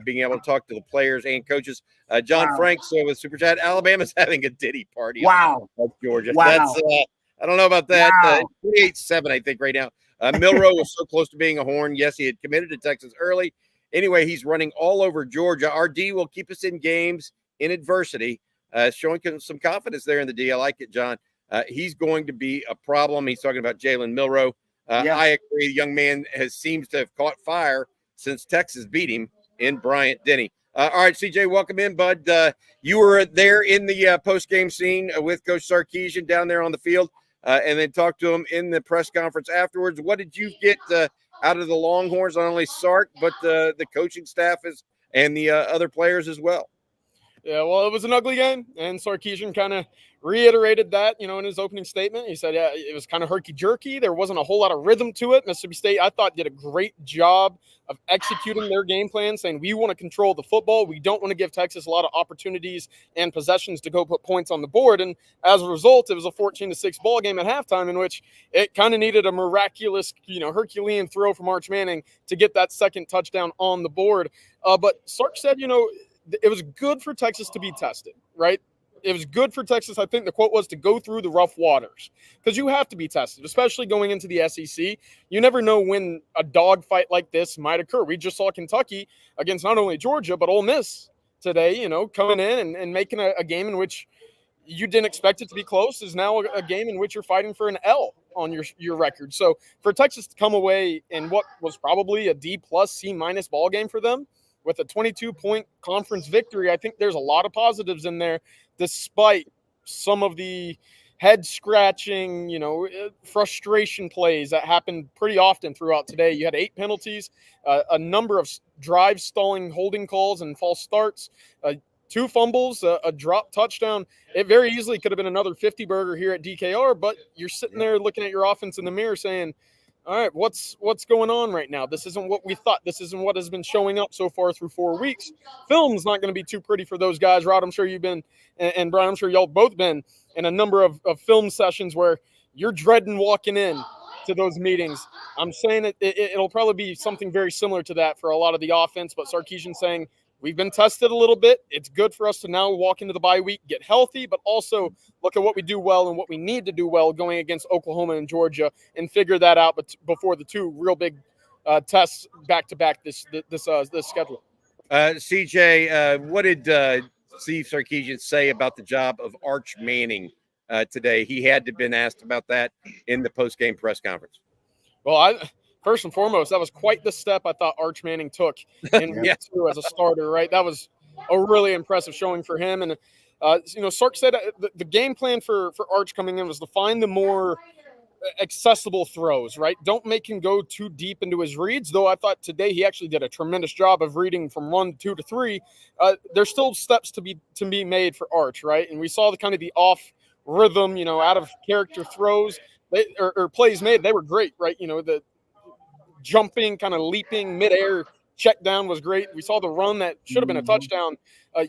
being able to talk to the players and coaches. John Franks with Super Chat, Alabama's having a Diddy party. Wow. Georgia. Wow. That's I don't know about that. Wow. 28-7, I think, right now. Milroe was so close to being a Horn. Yes, he had committed to Texas early. Anyway, he's running all over Georgia. Our D will keep us in games in adversity, showing some confidence there in the D. I like it, John. He's going to be a problem. He's talking about Jalen Milroe. I agree. The young man seems to have caught fire since Texas beat him in Bryant-Denny. All right, CJ, welcome in, bud. You were there in the post-game scene with Coach Sarkeesian down there on the field, and then talked to him in the press conference afterwards. What did you get out of the Longhorns, not only Sark, but the coaching staff and the other players as well? Yeah, well, it was an ugly game, and Sarkeesian kind of reiterated that, in his opening statement. He said, it was kind of herky-jerky. There wasn't a whole lot of rhythm to it. Mississippi State, I thought, did a great job of executing their game plan, saying we want to control the football. We don't want to give Texas a lot of opportunities and possessions to go put points on the board. And as a result, it was a 14-6 ball game at halftime in which it kind of needed a miraculous, Herculean throw from Arch Manning to get that second touchdown on the board. But Sark said, it was good for Texas to be tested, right? It was good for Texas, I think the quote was, to go through the rough waters, because you have to be tested, especially going into the SEC. You never know when a dogfight like this might occur. We just saw Kentucky against not only Georgia, but Ole Miss today, coming in and making a game in which you didn't expect it to be close is now a game in which you're fighting for an L on your record. So for Texas to come away in what was probably a D+, C- ball game for them, with a 22-point conference victory, I think there's a lot of positives in there, despite some of the head-scratching, frustration plays that happened pretty often throughout today. You had 8 penalties, a number of drive-stalling holding calls and false starts, 2 fumbles, a drop touchdown. It very easily could have been another 50-burger here at DKR, but you're sitting there looking at your offense in the mirror saying, all right, what's going on right now? This isn't what we thought. This isn't what has been showing up so far through 4 weeks. Film's not going to be too pretty for those guys. Rod, I'm sure you've been, and Brian, I'm sure y'all both been in a number of film sessions where you're dreading walking in to those meetings. I'm saying it'll probably be something very similar to that for a lot of the offense, but Sarkeesian saying, we've been tested a little bit. It's good for us to now walk into the bye week, get healthy, but also look at what we do well and what we need to do well going against Oklahoma and Georgia and figure that out before the 2 real big tests back-to-back this schedule. CJ, what did Steve Sarkeesian say about the job of Arch Manning today? He had to have been asked about that in the post-game press conference. Well, first and foremost, that was quite the step I thought Arch Manning took in week 2 as a starter, right? That was a really impressive showing for him. And, Sark said the game plan for Arch coming in was to find the more accessible throws, right? Don't make him go too deep into his reads, though I thought today he actually did a tremendous job of reading from 1 to 2 to 3. There's still steps to be made for Arch, right? And we saw the off rhythm, out of character throws or plays made. They were great, right? The jumping, kind of leaping midair check down was great. We saw the run that should have been a touchdown.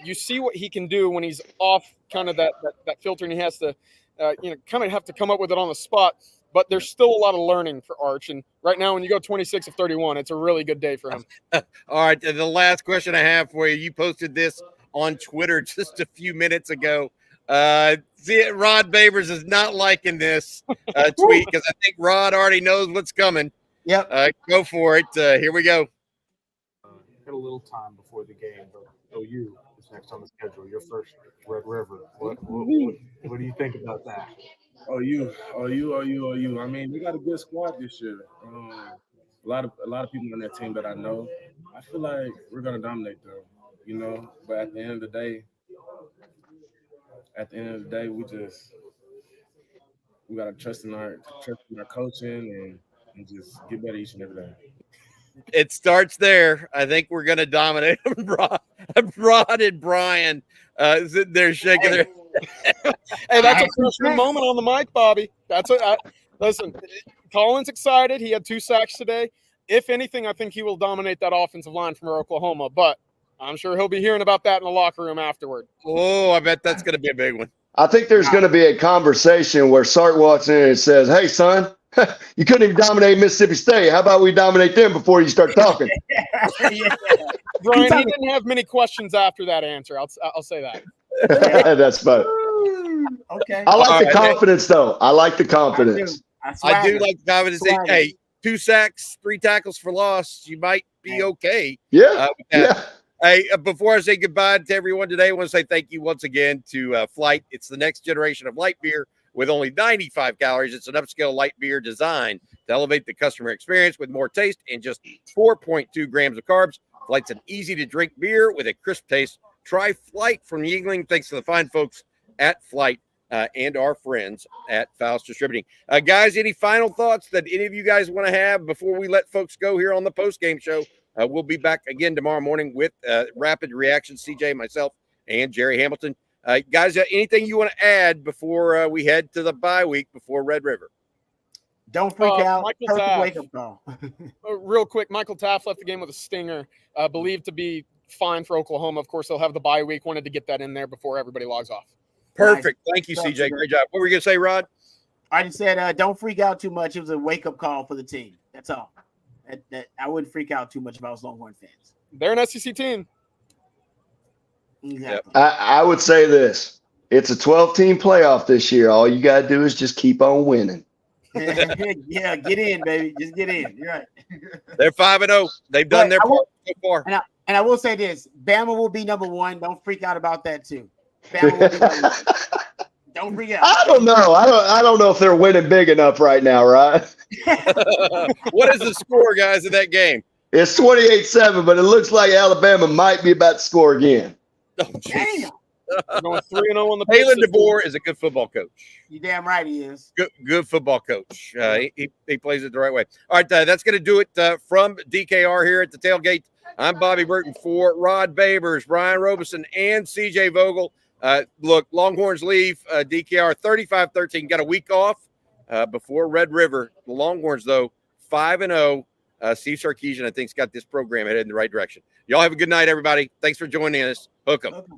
You see what he can do when he's off kind of that filter, and he has to, kind of have to come up with it on the spot. But there's still a lot of learning for Arch. And right now, when you go 26 of 31, it's a really good day for him. All right. The last question I have for you, you posted this on Twitter just a few minutes ago. Rod Babers is not liking this tweet because I think Rod already knows what's coming. Yep. Go for it. Here we go. Got a little time before the game, but OU is next on the schedule. Your first Red River. What do you think about that? OU. I mean, we got a good squad this year. A lot of people on that team that I know. I feel like we're gonna dominate them, But at the end of the day, we gotta trust in our coaching and just get better each and every day. It starts there. I think we're going to dominate them. Rod and Brian sitting there shaking their Hey, that's a freshman moment on the mic, Bobby. Listen, Colin's excited. He had 2 sacks today. If anything, I think he will dominate that offensive line from Oklahoma, but I'm sure he'll be hearing about that in the locker room afterward. Oh, I bet that's going to be a big one. I think there's going to be a conversation where Sark walks in and says, "Hey, son, You couldn't even dominate Mississippi State. How about we dominate them before you start talking? Yeah. Brian, he didn't have many questions after that answer. I'll say that. That's fun. Okay. I like the right, confidence, though. I like the confidence. I do like the confidence. Swagger. Hey, 2 sacks, 3 tackles for loss. You might be okay. Yeah. with that. Yeah. Hey, before I say goodbye to everyone today, I want to say thank you once again to Flight. It's the next generation of light beer with only 95 calories. It's an upscale light beer designed to elevate the customer experience with more taste and just 4.2 grams of carbs. Flight's an easy-to-drink beer with a crisp taste. Try Flight from Yingling. Thanks to the fine folks at Flight and our friends at Faust Distributing. Guys, any final thoughts that any of you guys want to have before we let folks go here on the post-game show? We'll be back again tomorrow morning with Rapid Reaction, CJ, myself, and Jerry Hamilton. Guys, anything you want to add before we head to the bye week before Red River? Don't freak out. Michael Perfect Taft. wake-up call. Real quick, Michael Taft left the game with a stinger, believed to be fine for Oklahoma. Of course, they'll have the bye week. Wanted to get that in there before everybody logs off. Perfect. Thank you, CJ. Great job. What were you going to say, Rod? I just said don't freak out too much. It was a wake-up call for the team. That's all. That I wouldn't freak out too much if I was Longhorn fans. They're an SEC team. Exactly. I would say this. It's a 12-team playoff this year. All you got to do is just keep on winning. Yeah, get in, baby. Just get in. You're right. They're 5-0. They've done their part so far. And I will say this: Bama will be number 1. Don't freak out about that too. Bama will be number 1. Don't freak out. I don't know. I don't know if they're winning big enough right now, right? What is the score, guys, of that game? It's 28-7, but it looks like Alabama might be about to score again. Oh, geez. Damn. Going 3-0 on the Palin pace. DeBoer is a good football coach. You damn right he is. Good football coach. He plays it the right way. All right, that's going to do it from DKR here at the tailgate. I'm Bobby Burton for Rod Babers, Brian Robison, and CJ Vogel. Look, Longhorns leave DKR 35-13. Got a week off before Red River. The Longhorns, though, 5-0. Steve Sarkeesian, I think, has got this program headed in the right direction. Y'all have a good night, everybody. Thanks for joining us. Hook 'em. Okay.